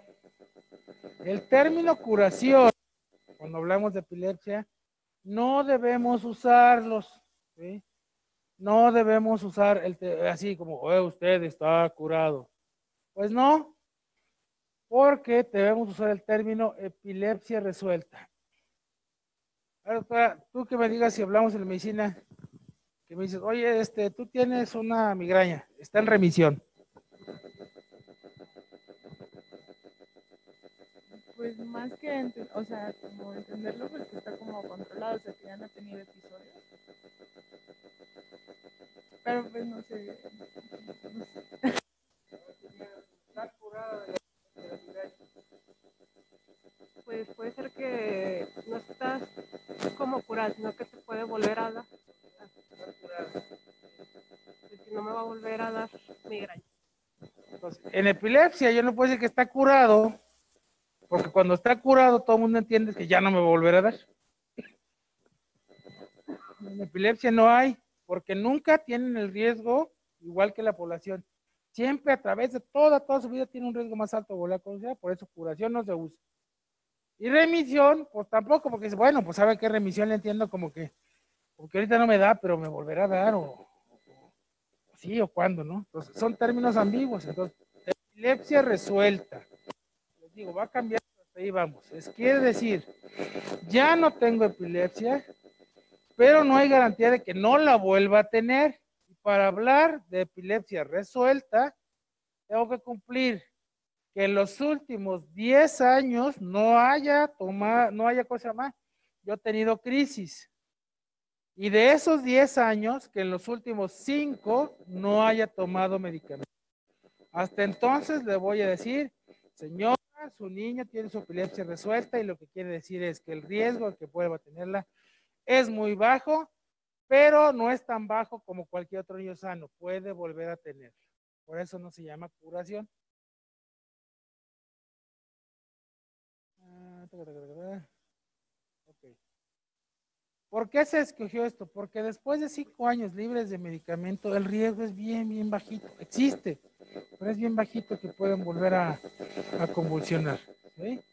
[SPEAKER 1] el término curación, cuando hablamos de epilepsia, no debemos usarlos, ¿sí? No debemos usar así como, usted está curado. Pues no, porque debemos usar el término epilepsia resuelta. Ahora, tú que me digas si hablamos en la medicina, que me dices, oye, tú tienes una migraña, está en remisión.
[SPEAKER 4] Pues más que, o sea, como entenderlo, pues que está como controlado, o sea, que ya no ha tenido episodios. Pero pues no sé.
[SPEAKER 1] Está curada de la migraña.
[SPEAKER 4] Pues puede ser que no estás como
[SPEAKER 2] como curar, sino que te puede volver a dar. Si no me va a volver a dar migraña.
[SPEAKER 1] Entonces, en epilepsia yo no puedo decir que está curado, porque cuando está curado todo el mundo entiende que ya no me va a volver a dar. En epilepsia no hay, porque nunca tienen el riesgo igual que la población. Siempre a través de toda su vida tiene un riesgo más alto de volver a conocer, por eso curación no se usa. Y remisión, pues tampoco, porque bueno, pues sabe qué remisión le entiendo como que, porque ahorita no me da, pero me volverá a dar, o sí, o cuándo, ¿no? Entonces, son términos ambiguos. Entonces, epilepsia resuelta. Les digo, va a cambiar, hasta ahí vamos. Quiere decir, ya no tengo epilepsia, pero no hay garantía de que no la vuelva a tener. Y para hablar de epilepsia resuelta, tengo que cumplir que en los últimos 10 años no haya cosa más. Yo he tenido crisis. Y de esos 10 años, que en los últimos 5 no haya tomado medicamento. Hasta entonces le voy a decir, señora, su niño tiene su epilepsia resuelta y lo que quiere decir es que el riesgo de que vuelva a tenerla es muy bajo, pero no es tan bajo como cualquier otro niño sano. Puede volver a tenerla. Por eso no se llama curación. Okay. ¿Por qué se escogió esto? Porque después de 5 años libres de medicamento, el riesgo es bien bajito. Existe, pero es bien bajito que pueden volver a convulsionar. ¿Sí?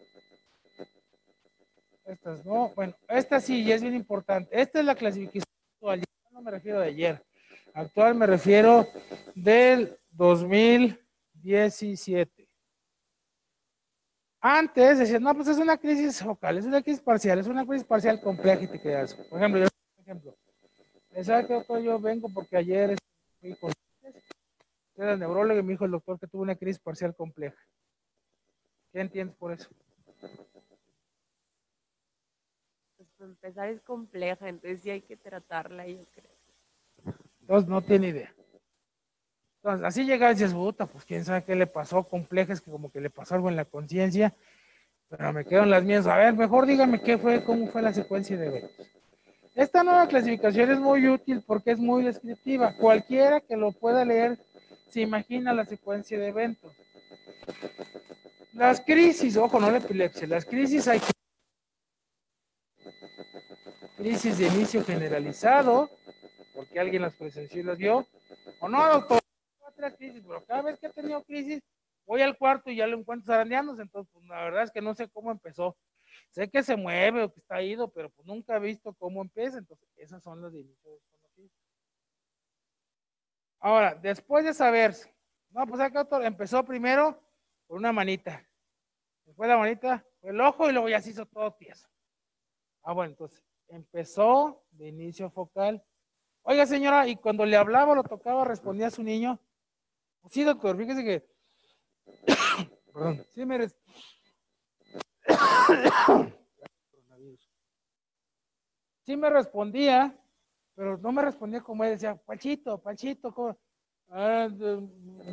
[SPEAKER 1] Estas no, bueno, esta sí, y es bien importante. Esta es la clasificación actual, no me refiero de ayer. Actual me refiero del 2017. Antes decían, no, pues es una crisis focal, es una crisis parcial compleja y te quedas. Por ejemplo, ¿sabes qué, doctor? Yo vengo porque ayer fui con el neurólogo y me dijo el doctor que tuvo una crisis parcial compleja. ¿Qué entiendes por eso?
[SPEAKER 2] Pues para empezar es compleja, entonces sí hay que tratarla, yo creo.
[SPEAKER 1] Entonces no tiene idea. Entonces, así llegaba y dices, puta, pues quién sabe qué le pasó, compleja, es que como que le pasó algo en la conciencia, pero me quedan las mías. A ver, mejor dígame cómo fue la secuencia de eventos. Esta nueva clasificación es muy útil porque es muy descriptiva. Cualquiera que lo pueda leer se imagina la secuencia de eventos. Las crisis, ojo, no la epilepsia, las crisis hay crisis de inicio generalizado, porque alguien las presenció y las dio, o no, doctor, crisis, pero cada vez que he tenido crisis, voy al cuarto y ya lo encuentro zarandeándose, entonces pues, la verdad es que no sé cómo empezó. Sé que se mueve o que está ido, pero pues nunca he visto cómo empieza, entonces esas son las de inicio desconocido. Ahora, después de saber, no, pues acá empezó primero por una manita, después la manita, el ojo y luego ya se hizo todo tieso. Ah, bueno, entonces empezó de inicio focal. Oiga, señora, y cuando le hablaba, lo tocaba, respondía a su niño. Pues sí, doctor, fíjese que perdón, sí me respondía, pero no me respondía como él decía, Panchito, ¿cómo? Ah,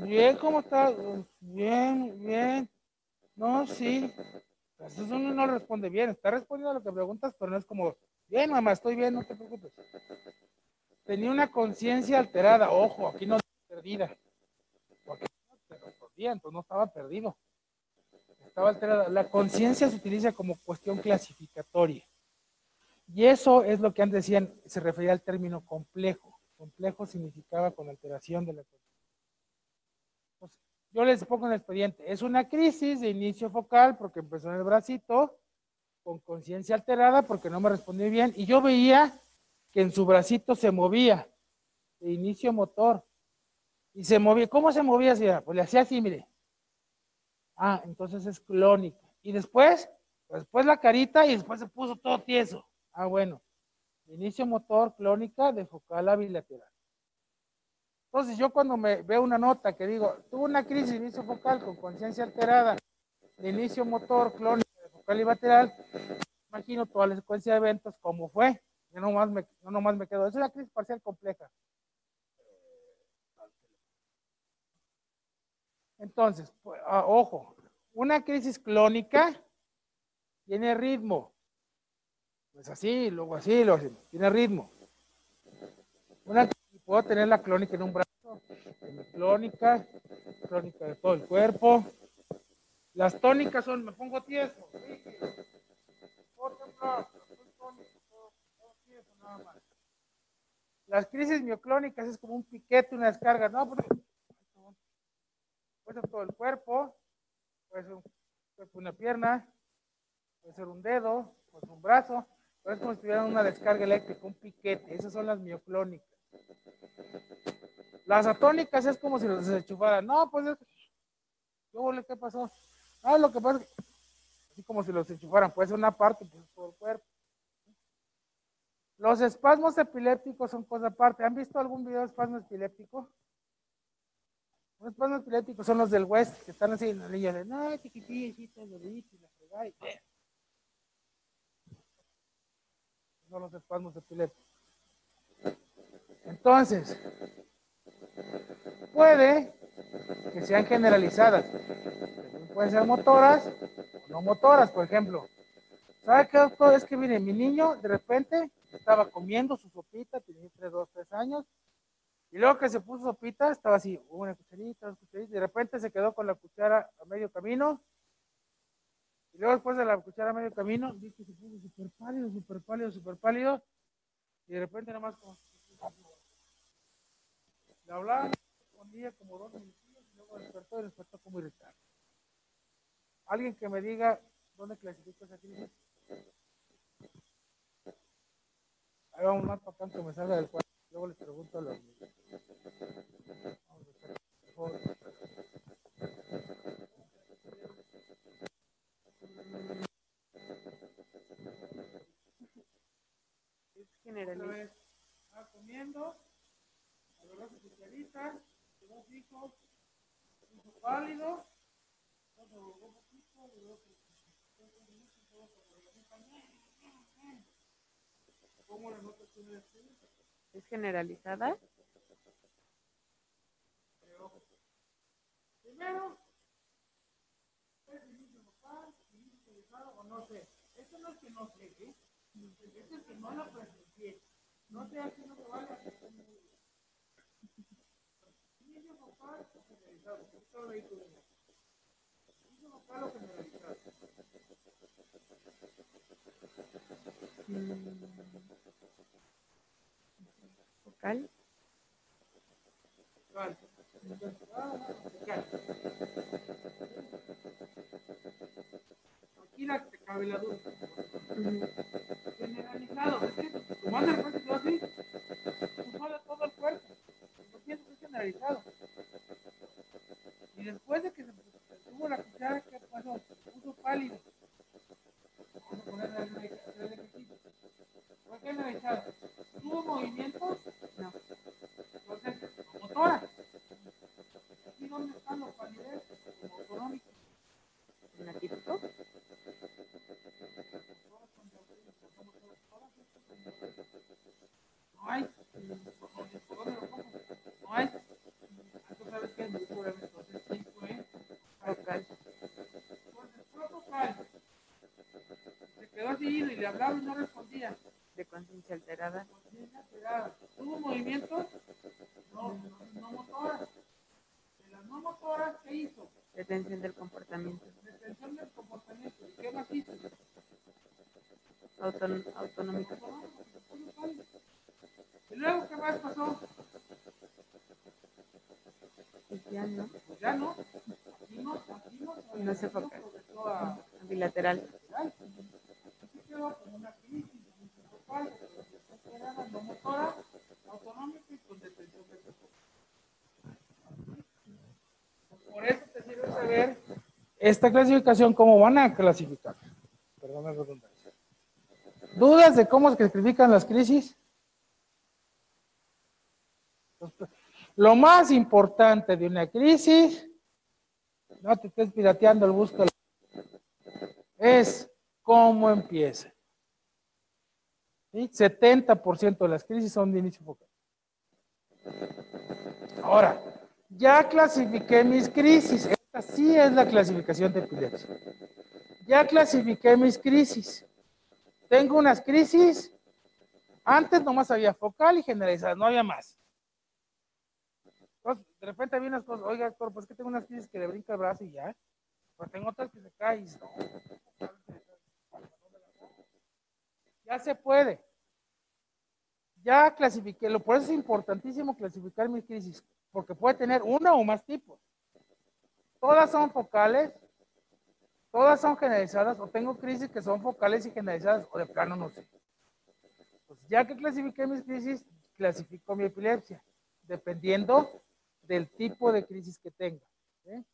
[SPEAKER 1] bien, ¿cómo estás? Bien. No, sí. Entonces uno no responde bien, está respondiendo a lo que preguntas, pero no es como, bien, mamá, estoy bien, no te preocupes. Tenía una conciencia alterada, ojo, aquí no perdida, porque no te respondía, entonces no estaba perdido. Estaba alterada. La conciencia se utiliza como cuestión clasificatoria. Y eso es lo que antes decían, se refería al término complejo. Complejo significaba con alteración de la conciencia. Pues, yo les pongo un expediente. Es una crisis de inicio focal porque empezó en el bracito, con conciencia alterada porque no me respondió bien. Y yo veía que en su bracito se movía, de inicio motor. Y se movía. ¿Cómo se movía? Pues le hacía así, mire. Ah, entonces es clónica. Y después la carita y después se puso todo tieso. Ah, bueno. Inicio motor clónica de focal a bilateral. Entonces yo cuando me veo una nota que digo, tuvo una crisis de inicio focal con conciencia alterada, de inicio motor clónica de focal y bilateral, imagino toda la secuencia de eventos como fue. Yo no nomás me quedo. Es una crisis parcial compleja. Entonces, pues, ojo, una crisis clónica tiene ritmo. Pues así, luego así, luego así. Tiene ritmo. Y puedo tener la clónica en un brazo, clónica de todo el cuerpo. Las tónicas son, me pongo tieso, rígido, puedo temblar, estoy tónico, puedo tieso, nada más. Las crisis mioclónicas es como un piquete, una descarga, no, puede ser todo el cuerpo, puede ser una pierna, puede ser un dedo, puede ser un brazo, pero es como si tuvieran una descarga eléctrica, un piquete, esas son las mioclónicas. Las atónicas es como si los desenchufaran, no, pues, ¿qué pasó? No, lo que pasa es que, así como si los desenchufaran, puede ser una parte, pues todo el cuerpo. Los espasmos epilépticos son cosa aparte. ¿Han visto algún video de espasmo epiléptico? Los espasmos epilépticos son los del West, que están así en la línea de, no, chiquitito, y la fregada, y son los espasmos epilépticos. Entonces, puede que sean generalizadas. Pueden ser motoras o no motoras, por ejemplo. ¿Sabe qué, doctor? Es que, mire, mi niño de repente estaba comiendo su sopita, tenía 3 años, y luego que se puso sopita, estaba así, una cucharita, dos cucharitas, y de repente se quedó con la cuchara a medio camino, y luego después de la cuchara a medio camino, vi que se puso súper pálido, súper pálido, súper pálido, y de repente nada más como... Le hablaba, respondía como 2 minutos, y luego despertó como irritado. Alguien que me diga dónde clasifico esa crisis. Ahí vamos más para tanto me salga del cuarto. Luego les pregunto a los niños.
[SPEAKER 4] Es generalista.
[SPEAKER 1] Estaba comiendo, agarró su cucharita, dos hijos, puso pálido, se volvió un poquito, luego ¿cómo la nota tiene este?
[SPEAKER 4] ¿Es generalizada?
[SPEAKER 1] Primero, es inicio local, inicio utilizado o no sé. Esto no es que no sé, ¿eh? Esto es que no lo presencié. No sé, aquí no me vale. Inicio local o generalizado. Esto lo digo de inicio local o generalizado.
[SPEAKER 4] ¿Vocal?
[SPEAKER 1] Vale. Aquí la cabe la duda. Generalizado, es que tu mano de repente quedó así, tu mano todo el cuerpo. No piensas que es generalizado. Y después de que se tuvo la cuchara, ¿qué pasó? Se puso pálido. Vamos a ponerle el ejercicio. ¿Fue generalizado? ¿Tuvo movimientos?
[SPEAKER 4] No.
[SPEAKER 1] Entonces, motora. ¿Aquí dónde están los palidez? Como autonómicos.
[SPEAKER 4] ¿En atípico?
[SPEAKER 1] No hay. ¿Por dónde lo pongo? No hay. Tú sabes que es muy probable, entonces sí fue
[SPEAKER 4] Vocal.
[SPEAKER 1] Entonces fue vocal. Se quedó así y le hablaba y no respondía.
[SPEAKER 4] ¿De conciencia alterada?
[SPEAKER 1] Conciencia alterada. ¿Tuvo movimientos? No motoras. De las no motoras, ¿qué hizo?
[SPEAKER 4] Detención del comportamiento.
[SPEAKER 1] Detención del comportamiento. ¿Y qué más hizo?
[SPEAKER 4] Autonómica.
[SPEAKER 1] ¿Y luego qué más pasó?
[SPEAKER 4] Pues ya no.
[SPEAKER 1] Pues ya no. Aquí no.
[SPEAKER 4] No se foca.
[SPEAKER 1] Progresó a
[SPEAKER 4] Bilateral.
[SPEAKER 1] lateral. Aquí quedó como una crisis focal, no motora, autonómica y con detención del comportamiento. Por eso te sirve saber esta clasificación, cómo van a clasificar. Perdón la redundancia. ¿Dudas de cómo se clasifican las crisis? Lo más importante de una crisis, no te estés pirateando el búscalo, es cómo empieza. ¿Sí? 70% de las crisis son de inicio focal. Ahora, ya clasifiqué mis crisis. Esta sí es la clasificación de epilepsia. Ya clasifiqué mis crisis. tengo unas crisis. Antes nomás había focal y generalizada, no había más. Entonces, de repente había unas cosas, oiga, doctor, pues que tengo unas crisis que le brinca el brazo y ya. Pero tengo otras que se caen. No. Ya se puede. Ya clasifiqué, por eso es importantísimo clasificar mis crisis, porque puede tener uno o más tipos. Todas son focales, todas son generalizadas, o tengo crisis que son focales y generalizadas, o de plano no sé. Pues ya que clasifiqué mis crisis, clasifico mi epilepsia, dependiendo del tipo de crisis que tenga. ¿Sí?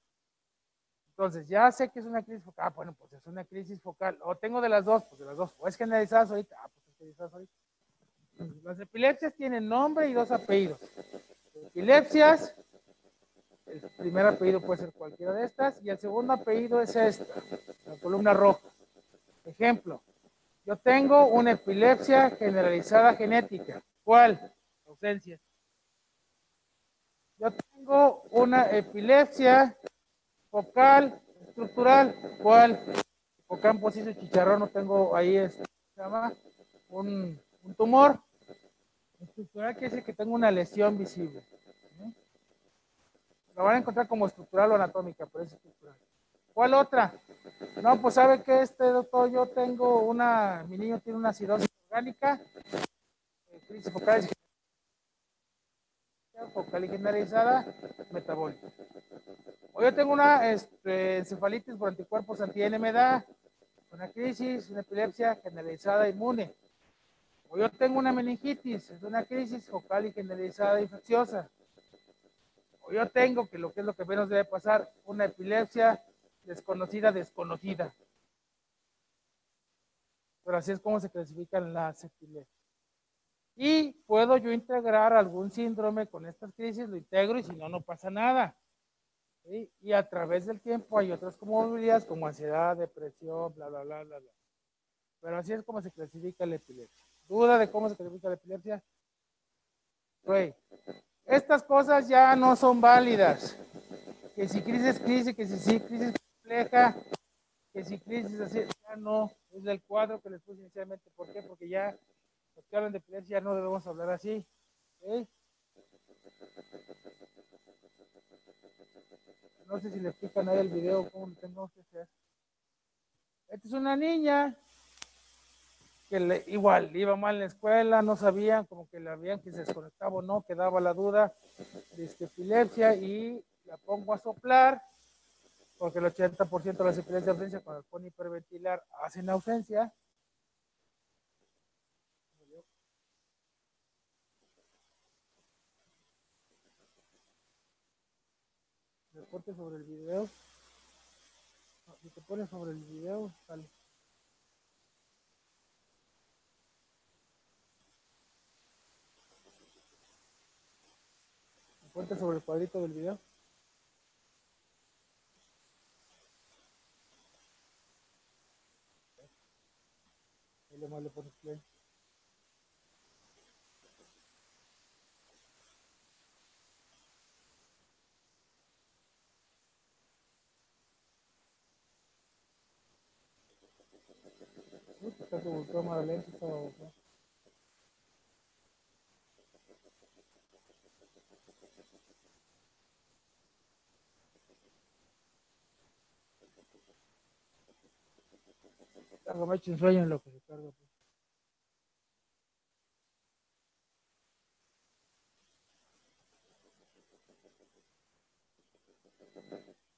[SPEAKER 1] Entonces, ya sé que es una crisis focal. Ah, bueno, pues es una crisis focal. O tengo de las dos, pues de las dos. O es generalizadas ahorita. Ah, pues es generalizadas ahorita. Entonces, las epilepsias tienen nombre y dos apellidos. Epilepsias, el primer apellido puede ser cualquiera de estas, y el segundo apellido es esta, la columna roja. Ejemplo, yo tengo una epilepsia generalizada genética. ¿Cuál? Ausencia. Yo tengo una epilepsia focal estructural. ¿Cuál? Focal posizo chicharrón, no tengo ahí, se llama un tumor. Estructural quiere decir que tengo una lesión visible. ¿Sí? Lo van a encontrar como estructural o anatómica, pero es estructural. ¿Cuál otra? No, pues sabe que doctor, yo tengo mi niño tiene una cirrosis orgánica, crisis focal y generalizada, metabólica. O yo tengo una encefalitis por anticuerpos anti-N me da, una crisis, una epilepsia generalizada inmune. O yo tengo una meningitis, es una crisis focal y generalizada infecciosa. O yo tengo, que es lo que menos debe pasar, una epilepsia desconocida. Pero así es como se clasifican las epilepsias. Y puedo yo integrar algún síndrome con estas crisis, lo integro y si no, no pasa nada. ¿Sí? Y a través del tiempo hay otras comorbilidades como ansiedad, depresión, bla, bla, bla, bla, bla. Pero así es como se clasifica la epilepsia. ¿Duda de cómo se clasifica la epilepsia? Güey, estas cosas ya no son válidas. Que si crisis, que si sí, crisis compleja, que si crisis así, ya no. Es del cuadro que les puse inicialmente. ¿Por qué? Porque ya los que hablan de epilepsia ya no debemos hablar así. ¿Okay? No sé si le explican ahí el video cómo lo tengo que hacer. Esta es una niña que igual iba mal en la escuela, no sabían, como que la veían que se desconectaba o no, quedaba la duda de epilepsia y la pongo a soplar, porque el 80% de las epilepsias de ausencia cuando pone hiperventilar hacen ausencia. Reporte sobre el video. No, si te pones sobre el video, sale. Reporte sobre el cuadrito del video. Ahí nomás le pones play. Está tu cámara lenta, está bajo. Carga, me echen sueño en lo que se carga. Pues.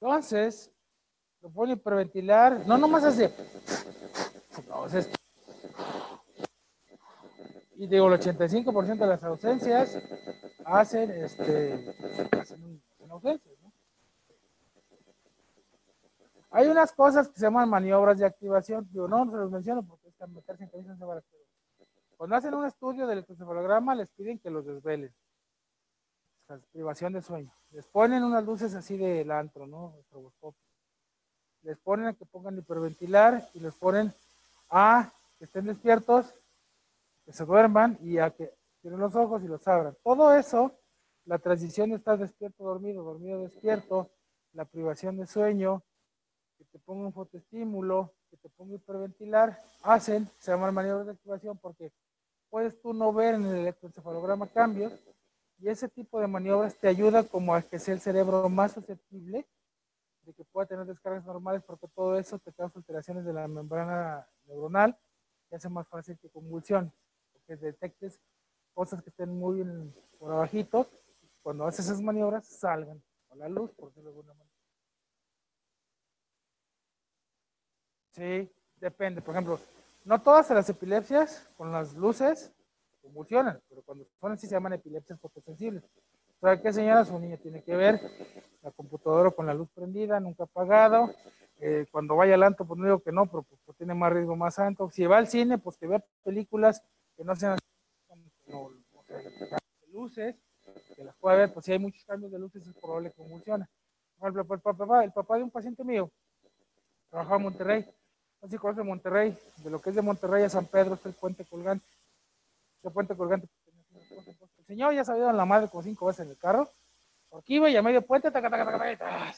[SPEAKER 1] Entonces, lo pone hiperventilar. No, nomás hace. Entonces, y digo, el 85% de las ausencias hacen ausencias, ¿no? Hay unas cosas que se llaman maniobras de activación. Digo, no se los menciono porque es que meterse en cabeza se va a. Cuando hacen un estudio del electroencefalograma, les piden que los desvelen. O sea, privación de sueño. Les ponen unas luces así del antro, ¿no? Estroboscopio. Les ponen a que pongan hiperventilar y les ponen a que estén despiertos, que se duerman y a que cierren los ojos y los abran. Todo eso, la transición de estar despierto, dormido, dormido, despierto, la privación de sueño, que te ponga un fotoestímulo, que te pongo a hiperventilar, se llaman maniobras de activación porque puedes tú no ver en el electroencefalograma cambios y ese tipo de maniobras te ayuda como a que sea el cerebro más susceptible de que pueda tener descargas normales porque todo eso te causa alteraciones de la membrana neuronal y hace más fácil que convulsiones, que detectes cosas que estén muy por abajito, cuando haces esas maniobras salgan a la luz, por decirlo de alguna manera. Sí, depende. Por ejemplo, no todas las epilepsias con las luces convulsionan, pero cuando son así se llaman epilepsias fotosensibles. ¿Sabe qué, señora? Su niño tiene que ver la computadora con la luz prendida, nunca apagado. Cuando vaya al antro, pues no digo que no, pero pues tiene más riesgo más alto. Si va al cine, pues que vea películas que no sean luces, que las pueda ver, pues si hay muchos cambios de luces es probable que convulsione. Por ejemplo, el papá de un paciente mío trabajaba en Monterrey. No sé si conoce Monterrey, de lo que es de Monterrey a San Pedro está el puente colgante. Ese puente colgante. El señor ya se había dado la madre como 5 veces en el carro, porque iba y a medio puente, taca, taca, taca, taca.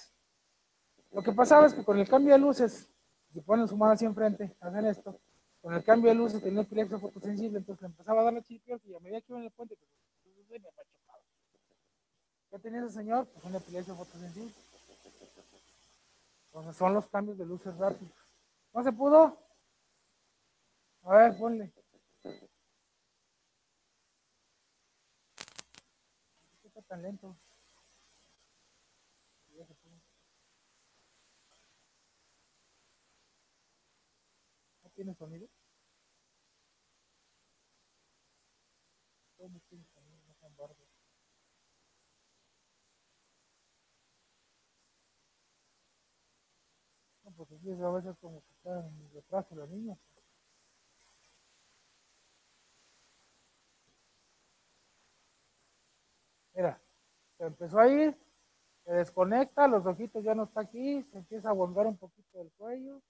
[SPEAKER 1] Lo que pasaba es que con el cambio de luces, si ponen su mano así enfrente, hacen esto, con el cambio de luces tenía epilepsia fotosensible, entonces le empezaba a dar la chipión y a medida que iba en el puente, pues, me apachocaba. ¿Qué tenía ese señor? Pues una epilepsia fotosensible. Entonces son los cambios de luces rápidos. ¿No se pudo? A ver, ponle. ¿Qué está tan lento? ¿No tiene sonido? ¿Cómo tiene sonido? No tan bardo. No, pues sí, a veces como que está en retraso la niña. Mira, se empezó a ir, se desconecta, los ojitos ya no está aquí, se empieza a volver un poquito del cuello,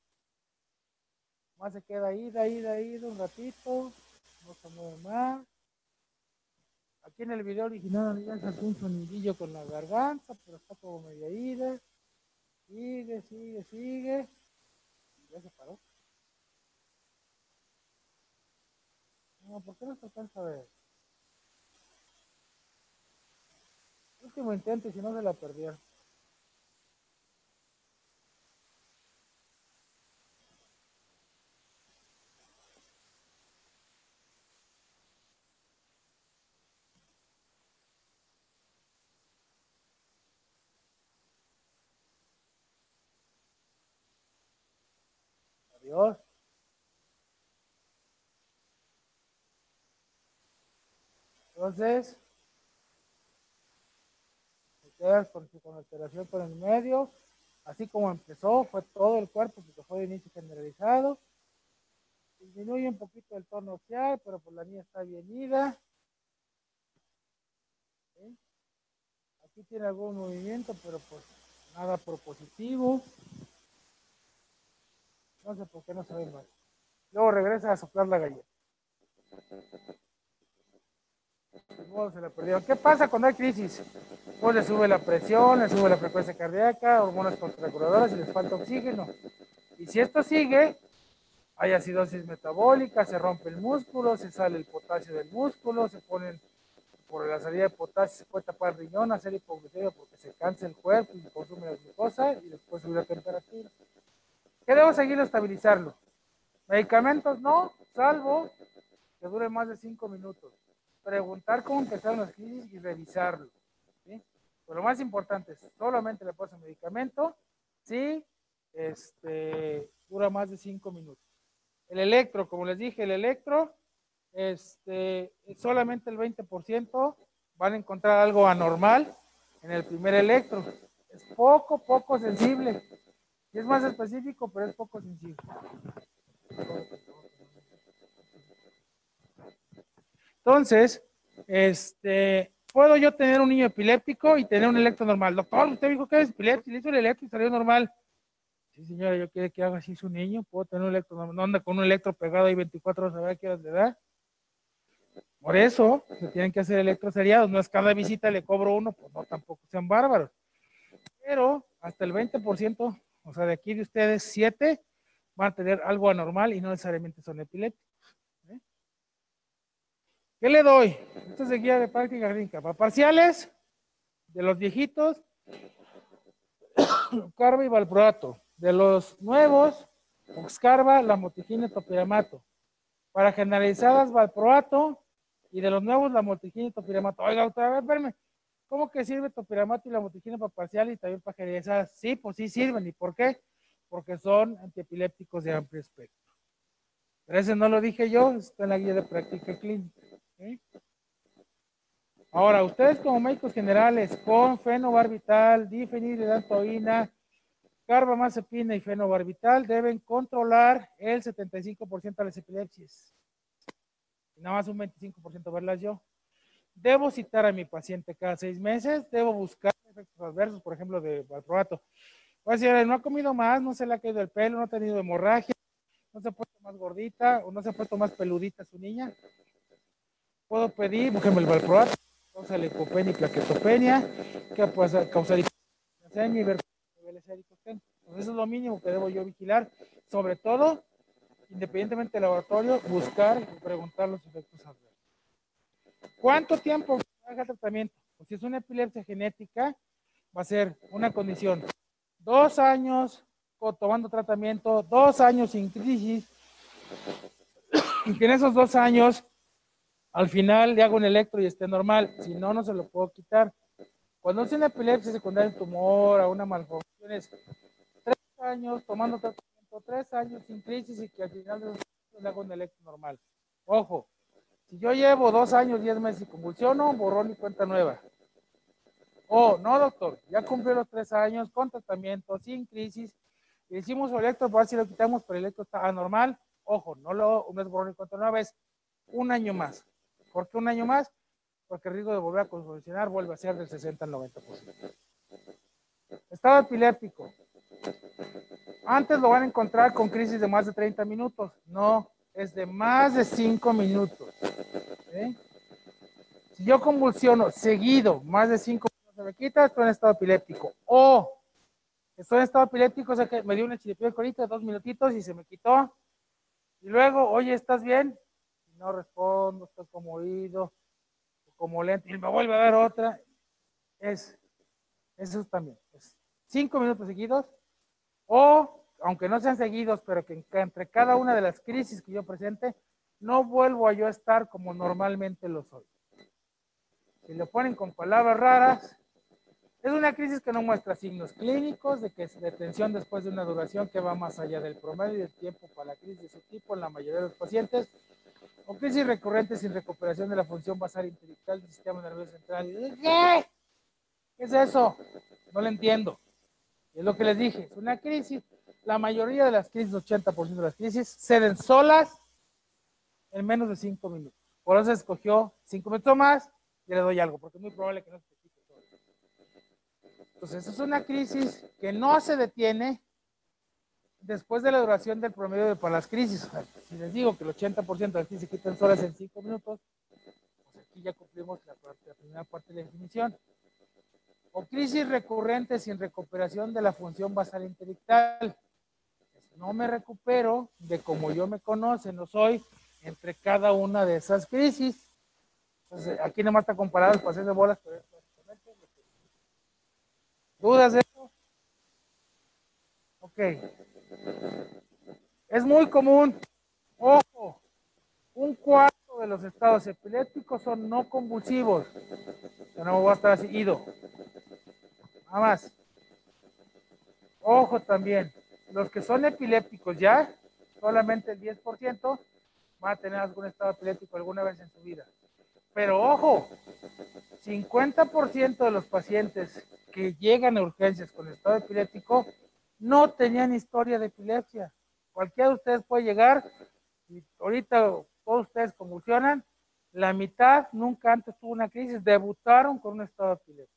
[SPEAKER 1] más se queda ahí un ratito, no se mueve más. Aquí en el video original ya sacó un sonidillo con la garganta, pero está como media ida. Sigue. Y ya se paró. No, ¿por qué no se alcanza a ver? Último intento y si no se la perdieron. Adiós. Entonces, se queda con alteración por el medio. Así como empezó, fue todo el cuerpo, porque fue de inicio generalizado. Disminuye un poquito el tono ocular, pero pues la niña está bien ida. ¿Sí? Aquí tiene algún movimiento, pero pues nada propositivo. No sé por qué no se ve mal. Luego regresa a soplar la galleta. Se la perdieron. ¿Qué pasa cuando hay crisis? Pues le sube la presión, le sube la frecuencia cardíaca, hormonas contracuradoras y les falta oxígeno. Y si esto sigue, hay acidosis metabólica, se rompe el músculo, se sale el potasio del músculo, se ponen por la salida de potasio, se puede tapar el riñón, hacer hipoglucemia porque se cansa el cuerpo y consume la glucosa y después subir la temperatura. ¿Qué debo seguir a estabilizarlo? Medicamentos no, salvo que dure más de 5 minutos. Preguntar cómo empezaron las crisis y revisarlo. ¿Sí? Pero lo más importante es, solamente le paso medicamento si dura más de 5 minutos. El electro, como les dije, el electro, solamente el 20% van a encontrar algo anormal en el primer electro. Es poco sensible. Y es más específico, pero es poco sensible. Entonces, puedo yo tener un niño epiléptico y tener un electro normal. Doctor, usted dijo que es epiléptico, le hizo el electro y salió normal. Sí, señora, yo quiero que haga así su niño, puedo tener un electro normal. No anda con un electro pegado ahí 24 horas a ver qué horas le da. Por eso se tienen que hacer electros seriados. No es cada visita le cobro uno, pues no, tampoco sean bárbaros. Pero hasta el 20%, o sea, de aquí de ustedes, 7, van a tener algo anormal y no necesariamente son epilépticos. ¿Eh? ¿Qué le doy? Esto es de guía de práctica clínica. Para parciales, de los viejitos, carba y valproato. De los nuevos, Oxcarba, lamotrigina y topiramato. Para generalizadas, valproato. Y de los nuevos, lamotrigina y topiramato. Oiga, doctora, a ver, espérame. ¿Cómo que sirve topiramato y lamotrigina para parcial y también para generalizadas? Sí, pues sí sirven. ¿Y por qué? Porque son antiepilépticos de amplio espectro. Pero ese no lo dije yo, está en la guía de práctica clínica. ¿Sí? Ahora, ustedes como médicos generales con fenobarbital, difenhidrodantoína, carbamazepina y fenobarbital deben controlar el 75% de las epilepsias. Y nada más un 25% verlas yo. Debo citar a mi paciente cada 6 meses, debo buscar efectos adversos, por ejemplo, de valproato. Voy a decir, no ha comido más, no se le ha caído el pelo, no ha tenido hemorragia, no se ha puesto más gordita o no se ha puesto más peludita su niña. Puedo pedir, por ejemplo, el valproato, causa leucopenia y plaquetopenia, que puede causar hipotensión y ver niveles séricos. Entonces, eso es lo mínimo que debo yo vigilar, sobre todo, independientemente del laboratorio, buscar y preguntar los efectos adversos. ¿Cuánto tiempo va a dejar tratamiento? Pues si es una epilepsia genética, va a ser una condición. 2 años tomando tratamiento, 2 años sin crisis, y que en esos 2 años, al final le hago un electro y esté normal. Si no, no se lo puedo quitar. Cuando es una epilepsia secundaria, un tumor, a una malformación, es 3 años tomando tratamiento, 3 años sin crisis y que al final de los años le hago un electro normal. Ojo, si yo llevo 2 años, 10 meses y convulsiono, borrón y cuenta nueva. Oh, no, doctor, ya cumplió los 3 años con tratamiento, sin crisis. Le hicimos el electro para ver si lo quitamos, pero el electro está anormal. Ojo, no es borrón y cuenta nueva, es 1 año más. ¿Por qué 1 año más? Porque el riesgo de volver a convulsionar vuelve a ser del 60 al 90%. Estado epiléptico. Antes lo van a encontrar con crisis de más de 30 minutos. No, es de más de 5 minutos. ¿Sí? Si yo convulsiono seguido, más de 5 minutos se me quita, estoy en estado epiléptico. O estoy en estado epiléptico, o sea que me dio una chiripiorca ahorita, 2 minutitos y se me quitó. Y luego, oye, ¿estás bien? Y no respondo, estoy como oído, como lento, y me vuelve a dar otra. Eso también. 5 minutos seguidos. O, aunque no sean seguidos, pero que entre cada una de las crisis que yo presente, no vuelvo a yo estar como normalmente lo soy. Si le ponen con palabras raras, es una crisis que no muestra signos clínicos de que es de tensión después de una duración que va más allá del promedio y del tiempo para la crisis de su tipo en la mayoría de los pacientes, o crisis recurrente sin recuperación de la función basal intelectual del sistema nervioso central. ¿Qué? ¿Qué es eso? No lo entiendo. Es lo que les dije, es una crisis. La mayoría de las crisis, 80% de las crisis, ceden solas en menos de 5 minutos. Por eso escogió 5 minutos más y le doy algo, porque es muy probable que no se quite todo. Entonces, es una crisis que no se detiene después de la duración del promedio para las crisis. O sea, si les digo que el 80% de las crisis se quitan solas en 5 minutos, pues aquí ya cumplimos la primera parte de la definición. O crisis recurrente sin recuperación de la función basal intelectual. No me recupero de como yo me conoce, no soy entre cada una de esas crisis. Entonces, aquí nomás está comparado el paseo de bolas, pero es básicamente lo que... ¿Dudas de eso? Ok. Es muy común, ojo, 1/4 de los estados epilépticos son no convulsivos. Yo no voy a estar así, ido. Nada más. Ojo también, los que son epilépticos ya, solamente el 10% van a tener algún estado epiléptico alguna vez en su vida. Pero ojo, 50% de los pacientes que llegan a urgencias con estado epiléptico no tenían historia de epilepsia. Cualquiera de ustedes puede llegar y ahorita todos ustedes convulsionan, la mitad nunca antes tuvo una crisis, debutaron con un estado epiléptico.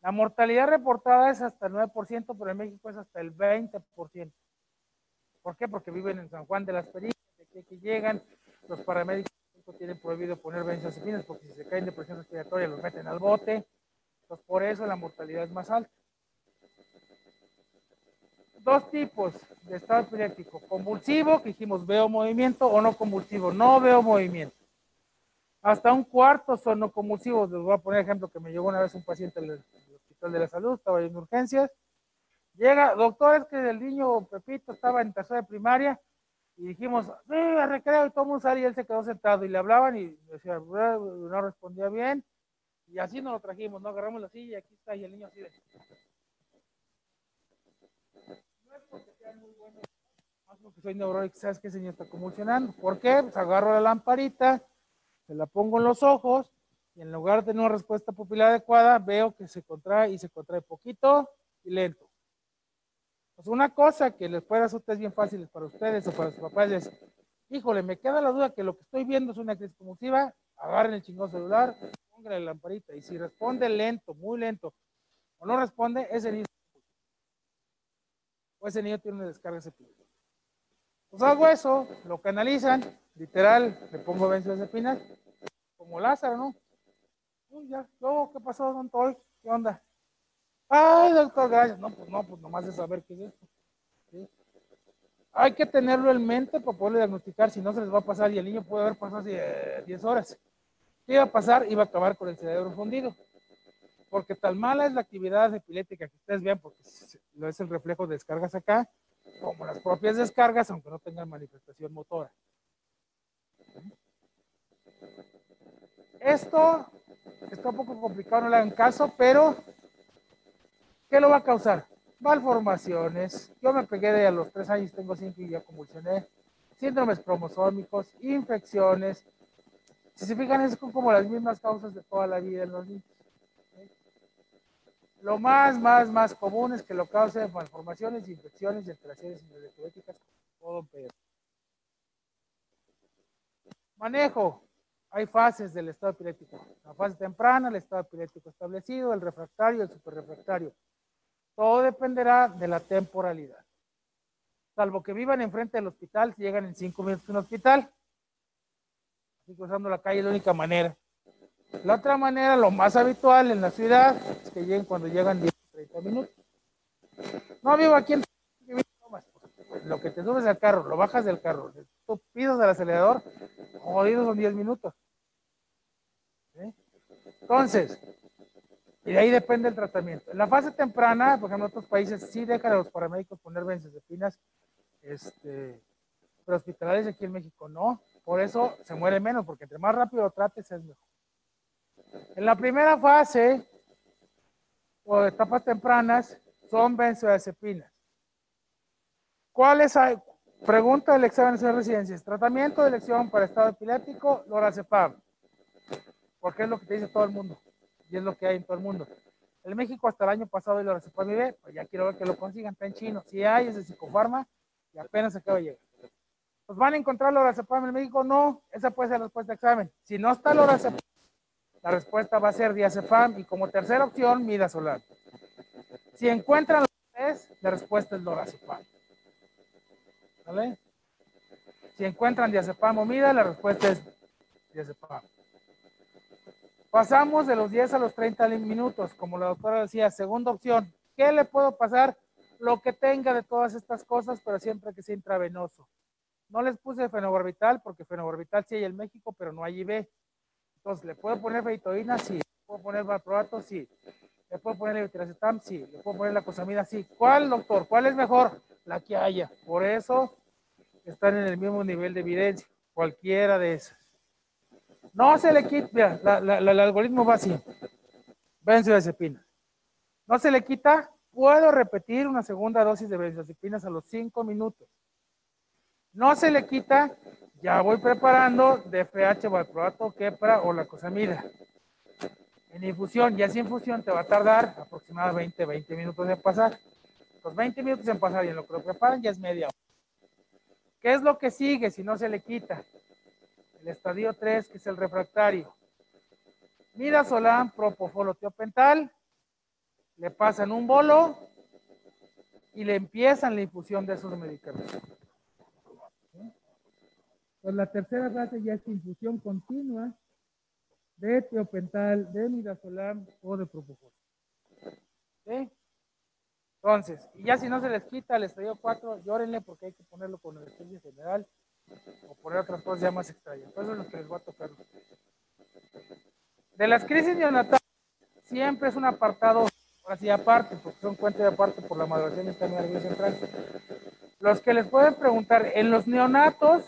[SPEAKER 1] La mortalidad reportada es hasta el 9%, pero en México es hasta el 20%. ¿Por qué? Porque viven en San Juan de las Pericas, de que llegan, los paramédicos tienen prohibido poner benzodiazepinas porque si se caen de presión respiratoria los meten al bote. Entonces, por eso la mortalidad es más alta. dos tipos de estado epiléptico. Convulsivo, que dijimos veo movimiento, o no convulsivo, no veo movimiento. Hasta un cuarto son no convulsivos. Les voy a poner ejemplo que me llegó una vez un paciente al Hospital de la Salud, estaba en urgencias. Llega, doctor, es que el niño Pepito estaba en tercera de primaria y dijimos, a recreo, y todo el mundo sale y él se quedó sentado y le hablaban y decía, no respondía bien. Y así nos lo trajimos, ¿no? Agarramos la silla y aquí está, y el niño así de... No es porque sea muy bueno, más porque soy neurótico, sabes que ese niño está convulsionando. ¿Por qué? Pues agarro la lamparita, se la pongo en los ojos y en lugar de tener una respuesta pupilar adecuada, veo que se contrae y se contrae poquito y lento. Pues una cosa que les puede hacer ustedes bien fáciles para ustedes o para sus papás es, híjole, me queda la duda que lo que estoy viendo es una crisis convulsiva, agarren el chingón celular, pónganle la lamparita y si responde lento, muy lento, o no responde, ese niño, o ese niño tiene una descarga epiléptica. Pues hago eso, lo canalizan, literal, le pongo benzodiazepinas, como Lázaro, ¿no? Uy, ya, luego, ¿qué pasó, don Toy? ¿Qué onda? Ay, doctor, gracias. No, pues nomás de saber qué es esto. ¿Sí? Hay que tenerlo en mente para poderlo diagnosticar, si no se les va a pasar y el niño puede haber pasado así 10 horas. ¿Qué iba a pasar? Iba a acabar con el cerebro fundido. Porque tan mala es la actividad epiléptica que ustedes vean, porque es el reflejo de descargas acá, como las propias descargas, aunque no tengan manifestación motora. Esto está un poco complicado, no le hagan caso, pero ¿qué lo va a causar? Malformaciones. Yo me pegué de a los 3 años, tengo 5 y ya convulsioné. Síndromes cromosómicos, infecciones. Si se fijan, es como las mismas causas de toda la vida en los niños. Lo más común es que lo cause malformaciones, infecciones y alteraciones epilépticas, todo pedo. Manejo. Hay fases del estado epiléptico. La fase temprana, el estado epiléptico establecido, el refractario, el superrefractario. Todo dependerá de la temporalidad. Salvo que vivan enfrente del hospital, si llegan en 5 minutos a un hospital, así cruzando la calle es la única manera. La otra manera, lo más habitual en la ciudad, es que lleguen cuando llegan 10 o 30 minutos. No vivo aquí en lo que te subes al carro, lo bajas del carro, tú pides del acelerador, jodidos son 10 minutos. ¿Sí? Entonces, y de ahí depende el tratamiento. En la fase temprana, por ejemplo, en otros países sí dejan a los paramédicos poner benzodiazepinas, pero hospitalarios aquí en México no. Por eso se muere menos, porque entre más rápido lo trates es mejor. En la primera fase, o etapas tempranas, son benzodiazepinas. ¿Cuáles hay? Pregunta del examen de residencias. Tratamiento de elección para estado epiléptico, lorazepam. Porque es lo que te dice todo el mundo. Y es lo que hay en todo el mundo. En México hasta el año pasado el lorazepam vive, pues ya quiero ver que lo consigan, está en chino. Si hay, es de Psicofarma y apenas acaba de llegar. ¿Pues van a encontrar lorazepam en México? No, esa puede ser la respuesta de examen. Si no está lorazepam, la respuesta va a ser diazepam y como tercera opción, midazolam. Si encuentran los tres, la respuesta es lorazepam. ¿Vale? Si encuentran diazepam o mida, la respuesta es diazepam. Pasamos de los 10 a los 30 minutos, como la doctora decía, segunda opción. ¿Qué le puedo pasar? Lo que tenga de todas estas cosas, pero siempre que sea intravenoso. No les puse fenobarbital, porque fenobarbital sí hay en México, pero no hay IV. Entonces, ¿le puedo poner feitoína? Sí. ¿Le puedo poner valproato? Sí. ¿Le puedo poner levetiracetam? Sí. ¿Le puedo poner la cosamida? Sí. ¿Cuál, doctor? ¿Cuál es mejor? La que haya. Por eso están en el mismo nivel de evidencia. Cualquiera de esas. No se le quita, el algoritmo va así. Benzodiazepina. No se le quita, puedo repetir una segunda dosis de benzodiazepinas a los 5 minutos. No se le quita, ya voy preparando DFH, valproato, quepra o la cosamida. En infusión, ya sin infusión te va a tardar aproximadamente 20 minutos en pasar. Los 20 minutos en pasar y en lo que lo preparan ya es media hora. ¿Qué es lo que sigue si no se le quita? El estadio 3, que es el refractario. Midazolam, propofol o tiopental, le pasan un bolo y le empiezan la infusión de esos medicamentos. Pues la tercera fase ya es infusión continua de tiopental, de midazolam o de propofol. ¿Sí? Entonces, y ya si no se les quita el estadio 4, llórenle porque hay que ponerlo con anestesia general o poner otras cosas ya más extrañas. Eso es lo que les va a tocar. De las crisis neonatales, siempre es un apartado, así aparte, porque son cuenta de aparte por la maduración del sistema nervioso central. Los que les pueden preguntar, en los neonatos,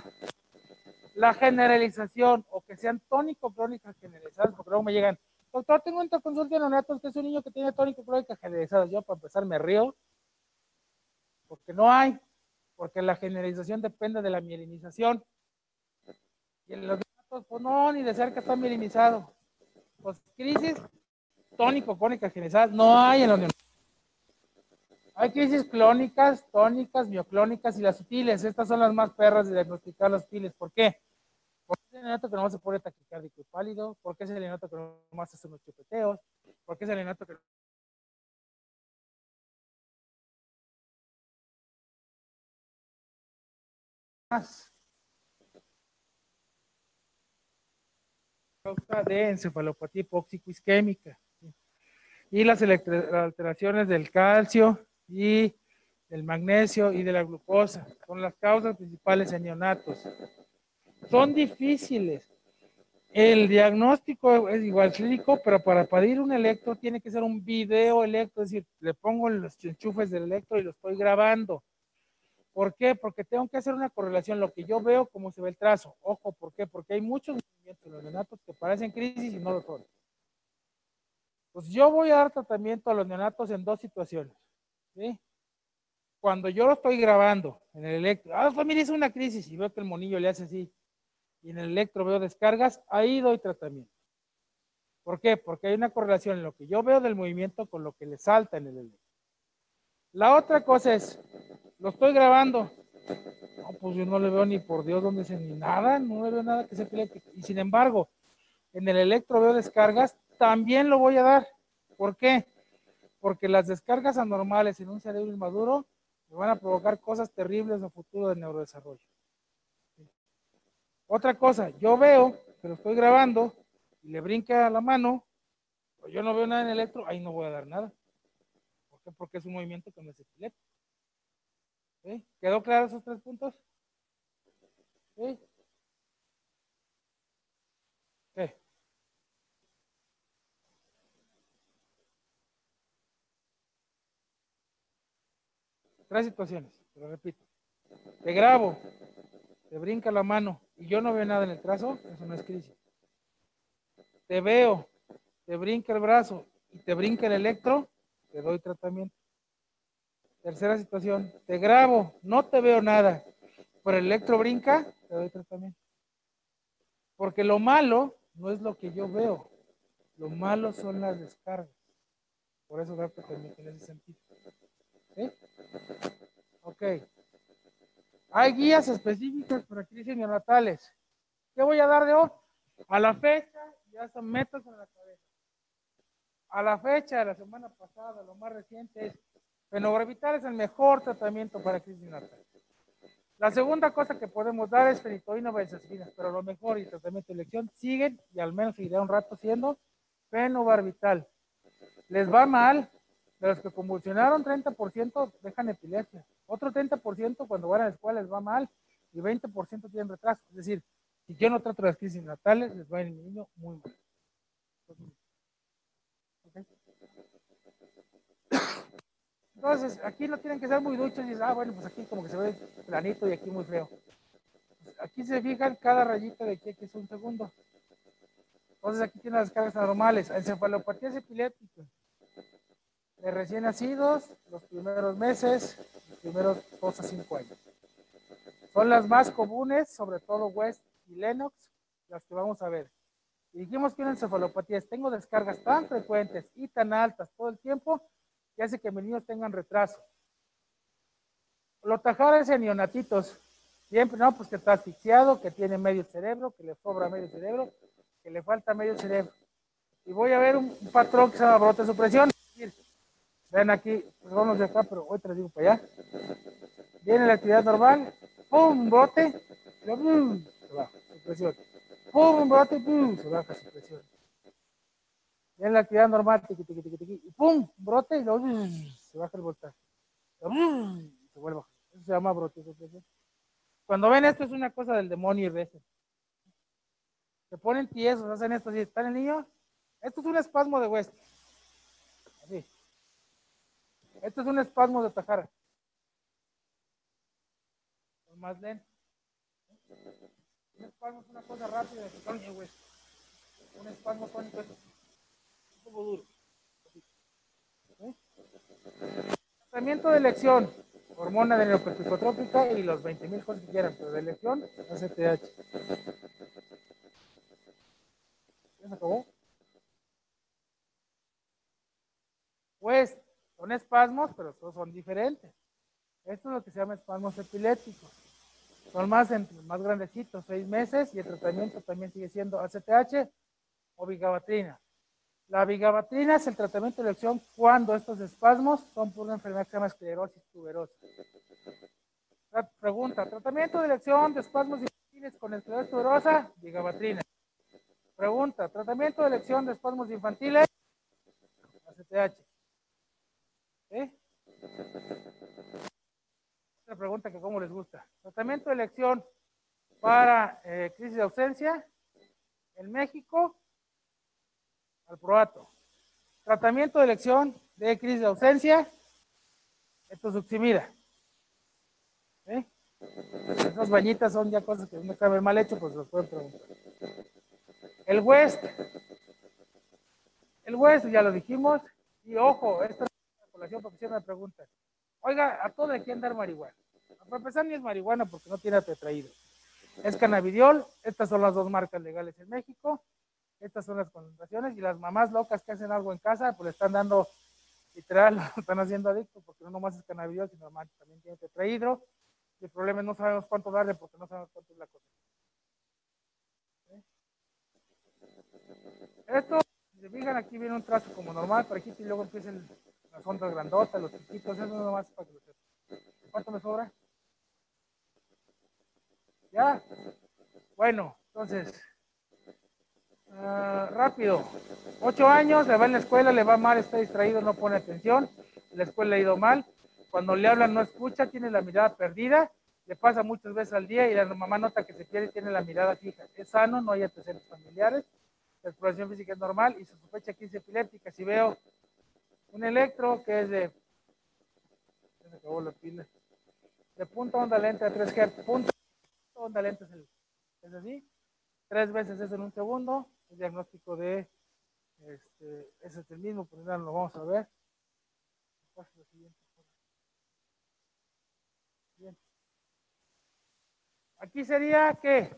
[SPEAKER 1] la generalización o que sean tónico-crónicas generalizadas, porque luego me llegan, doctor, tengo en tu consulta de neonatos que es un niño que tiene tónico-crónicas generalizadas. Yo, para empezar, me río, porque no hay, porque la generalización depende de la mielinización. Y en los neonatos, pues no, ni de cerca está mielinizado. Pues crisis tónico-crónicas generalizadas no hay en los neonatos. Hay crisis clónicas, tónicas, mioclónicas y las sutiles. Estas son las más perras de diagnosticar las sutiles. ¿Por qué? Porque es el neonato que nomás se pone taquicárdico y pálido. Porque es el neonato que nomás hace unos chupeteos. Porque es el neonato que más causa de encefalopatía hipóxico-isquémica. Y las alteraciones del calcio y del magnesio y de la glucosa son las causas principales en neonatos. Son difíciles. El diagnóstico es igual clínico, pero para pedir un electro tiene que ser un video electro, es decir, le pongo los enchufes del electro y lo estoy grabando. ¿Por qué? Porque tengo que hacer una correlación, lo que yo veo, cómo se ve el trazo. Ojo, ¿por qué? Porque hay muchos movimientos en los neonatos que parecen crisis y no lo son. Pues yo voy a dar tratamiento a los neonatos en dos situaciones. ¿Sí? Cuando yo lo estoy grabando en el electro, pues mire, es una crisis y veo que el monillo le hace así. Y en el electro veo descargas, ahí doy tratamiento. ¿Por qué? Porque hay una correlación en lo que yo veo del movimiento con lo que le salta en el electro. La otra cosa es, lo estoy grabando. No, pues yo no le veo ni por Dios dónde se ni nada, no le veo nada que sea epiléptico. Y sin embargo, en el electro veo descargas, también lo voy a dar. ¿Por qué? Porque las descargas anormales en un cerebro inmaduro me van a provocar cosas terribles a futuro de neurodesarrollo. Otra cosa, yo veo que lo estoy grabando y le brinca la mano, pero yo no veo nada en el electro, ahí no voy a dar nada. ¿Por qué? Porque es un movimiento que no es epiléptico. ¿Sí? ¿Quedó claro esos tres puntos? ¿Sí? ¿Qué? Tres situaciones, te lo repito. Te grabo, te brinca la mano y yo no veo nada en el trazo, eso no es crisis. Te veo, te brinca el brazo y te brinca el electro, te doy tratamiento. Tercera situación, te grabo, no te veo nada, pero el electro brinca, te doy tratamiento. Porque lo malo no es lo que yo veo, lo malo son las descargas. Por eso dar tratamiento en ese sentido. ¿Sí? Ok. Hay guías específicas para crisis neonatales. ¿Qué voy a dar de hoy? A la fecha, ya son metas en la cabeza. A la fecha de la semana pasada, lo más reciente es fenobarbital es el mejor tratamiento para crisis neonatal. La segunda cosa que podemos dar es fenitoína o benzodiazepina, pero lo mejor y tratamiento de elección siguen y al menos seguirá un rato siendo fenobarbital. Les va mal, de los que convulsionaron 30% dejan epilepsia, otro 30% cuando van a la escuela les va mal y 20% tienen retraso. Es decir, si yo no trato las crisis natales, les va a ir el niño muy mal. ¿Okay? Entonces, aquí no tienen que ser muy duchos y dicen, bueno, pues aquí como que se ve planito y aquí muy feo. Pues aquí se fijan cada rayita de aquí que es un segundo. Entonces aquí tienen las cargas normales. Encefalopatías epilépticas. De recién nacidos, los primeros meses, los primeros 2 a 5 años. Son las más comunes, sobre todo West y Lennox, las que vamos a ver. Y dijimos que una encefalopatía es, tengo descargas tan frecuentes y tan altas todo el tiempo que hace que mis niños tengan retraso. Lo tajara es en neonatitos. Siempre, no, pues que está asfixiado, que tiene medio cerebro, que le sobra medio cerebro, que le falta medio cerebro. Y voy a ver un patrón que se llama brote de supresión. Ven aquí, pues vamos de acá, pero hoy te les digo para allá. Viene la actividad normal, ¡pum! Brote, y ¡pum! Se baja, supresión. ¡Pum! Brote, ¡pum! Se baja, supresión. Viene la actividad normal, tiqui, tiqui, tiqui, tiqui, y ¡pum! Brote, y luego se baja el voltaje. Se vuelve. Eso se llama broticopresión. Cuando ven esto es una cosa del demonio y veces. Se ponen tiesos, hacen esto así. ¿Está el niño? Esto es un espasmo de West. Así. Esto es un espasmo de Tajara. Más lento. Un espasmo es una cosa rápida de coño, West. Un espasmo tónico es un poco duro. ¿Sí? Tratamiento de elección. Hormona de neocorticotrópica y los 20,000 cosas que quieran, pero de elección, ACTH. ¿Ya se acabó? Pues son espasmos, pero todos son diferentes. Esto es lo que se llama espasmos epilépticos. Son más grandecitos, 6 meses, y el tratamiento también sigue siendo ACTH o vigabatrina. La vigabatrina es el tratamiento de elección cuando estos espasmos son por una enfermedad que se llama esclerosis tuberosa. Pregunta, tratamiento de elección de espasmos infantiles con esclerosis tuberosa, vigabatrina. Pregunta, tratamiento de elección de espasmos infantiles, ACTH. ¿Sí? Otra pregunta que cómo les gusta. Tratamiento de elección para crisis de ausencia en México, alproato. Tratamiento de elección de crisis de ausencia, etosuximida. ¿Sí? Esas bañitas son ya cosas que no caben mal hecho, pues los pueden preguntar. El West ya lo dijimos, y ojo, esta es una colación porque siempre me preguntan, oiga, ¿a todo de quién dar marihuana? Para empezar ni es marihuana porque no tiene tetraído. Es cannabidiol, estas son las dos marcas legales en México, estas son las concentraciones, y las mamás locas que hacen algo en casa, pues le están dando, literal, lo están haciendo adicto, porque no nomás es cannabidiol, sino también tiene tetrahidro, y el problema es no sabemos cuánto darle porque no sabemos cuánto es la cosa. ¿Sí? Esto, si se fijan, aquí viene un trazo como normal, parejito, y luego empiezan las ondas grandotas, los chiquitos, eso nomás para que lo sepan. ¿Cuánto me sobra? ¿Ya? Bueno, entonces, rápido. 8 años, le va en la escuela, le va mal, está distraído, no pone atención, la escuela le ha ido mal, cuando le hablan no escucha, tiene la mirada perdida, le pasa muchas veces al día y la mamá nota que se pierde y tiene la mirada fija. Es sano, no hay antecedentes familiares, la exploración física es normal y se sospecha que es epiléptica. Si veo un electro que es de, se acabó la pila, de punta onda lenta de 3 Hz, punta onda lenta es así, 3 veces eso en un segundo, el diagnóstico de, ese es el mismo, pero ahora lo vamos a ver. Bien. Aquí sería, ¿qué?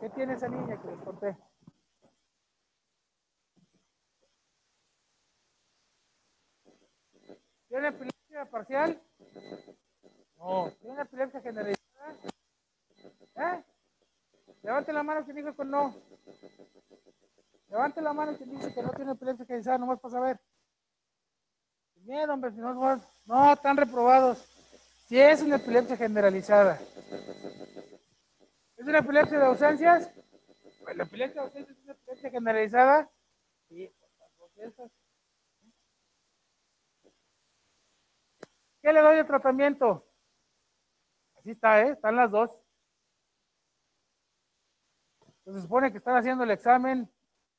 [SPEAKER 1] ¿Qué tiene esa niña que les conté? ¿Tiene epilepsia parcial? No. ¿Tiene epilepsia generalizada? ¿Eh? Levante la mano quien dijo que no. Levante la mano quien dice que no tiene epilepsia generalizada, nomás para saber. Sin miedo, hombre, si no, están reprobados. Si es una epilepsia generalizada. ¿Es una epilepsia de ausencias? Pues la epilepsia de ausencias es una epilepsia generalizada. Sí, pues, ¿qué le doy de tratamiento? Así está, están las dos. Entonces se supone que están haciendo el examen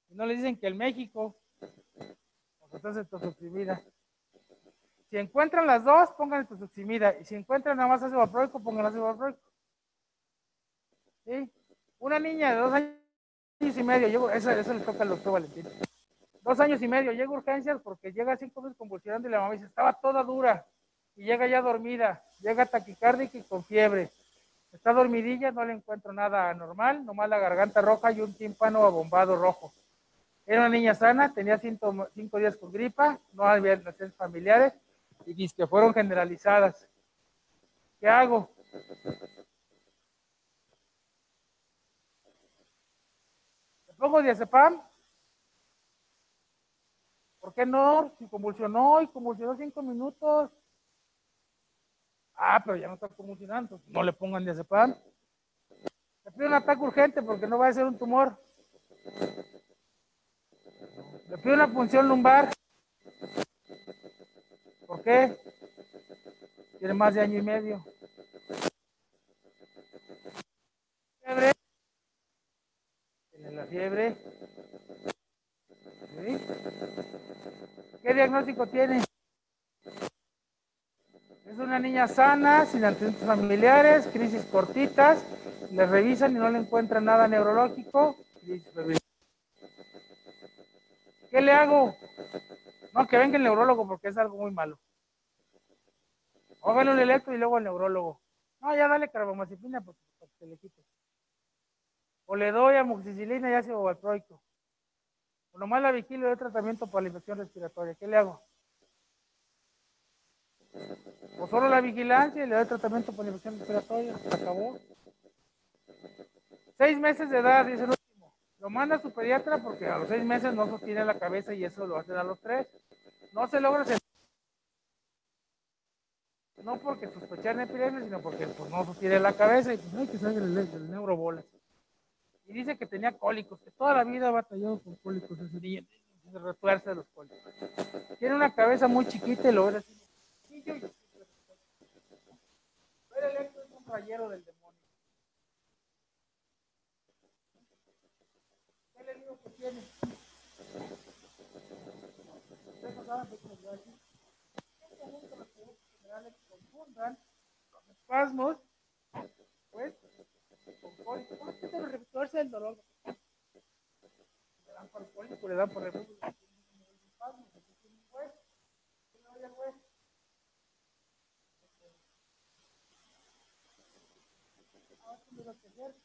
[SPEAKER 1] y no le dicen que el México, porque entonces etosuximida. Si encuentran las dos, pongan etosuximida. Y si encuentran nada más ácido valproico, pongan ácido valproico. ¿Sí? Una niña de 2 años y medio, eso le toca al doctor Valentín. 2 años y medio, llega a urgencias porque llega 5 veces convulsionando y la mamá dice, estaba toda dura. Y llega ya dormida, llega taquicárdica y con fiebre. Está dormidilla, no le encuentro nada anormal, nomás la garganta roja y un tímpano abombado rojo. Era una niña sana, tenía 5 días con gripa, no había antecedentes familiares y dice que fueron generalizadas. ¿Qué hago? ¿Le pongo diazepam? ¿Por qué no? Si convulsionó y convulsionó 5 minutos. Ah, pero ya no está convulsionando. No le pongan diazepam. Le pido un ataque urgente porque no va a ser un tumor. Le pido una punción lumbar. ¿Por qué? Tiene más de año y medio. Fiebre. Tiene la fiebre. ¿Sí? ¿Qué diagnóstico tiene? Es una niña sana, sin antecedentes familiares, crisis cortitas, le revisan y no le encuentran nada neurológico. ¿Qué le hago? No, que venga el neurólogo porque es algo muy malo. Hágale un electro y luego el neurólogo. No, ya dale carbamazepina porque se le quite. O le doy amoxicilina y ácido valproico. O nomás la vigilio de tratamiento para la infección respiratoria. ¿Qué le hago? O solo la vigilancia y le doy tratamiento para la infección respiratoria. Se acabó. 6 meses de edad, dice el último. Lo manda a su pediatra porque a los 6 meses no sostiene la cabeza y eso lo hacen a los 3. No se logra sentir. No porque sospechar epidemia, sino porque pues, no sostiene la cabeza y pues hay que salir del neurobolas. Y dice que tenía cólicos, que toda la vida ha batallado con cólicos ese día, se retuerce los cólicos. Tiene una cabeza muy chiquita y lo ve así. Pero el electro es un rayero del demonio. ¿Qué le digo que tiene? Ustedes no saben por qué les voy a decir. Es común que los productos generales confundan los espasmos, pues, con cólicos. ¿Por qué se retuerce el dolor? Le dan por cólico, le dan por reflujo. Pues, ahora sí lo que hacer.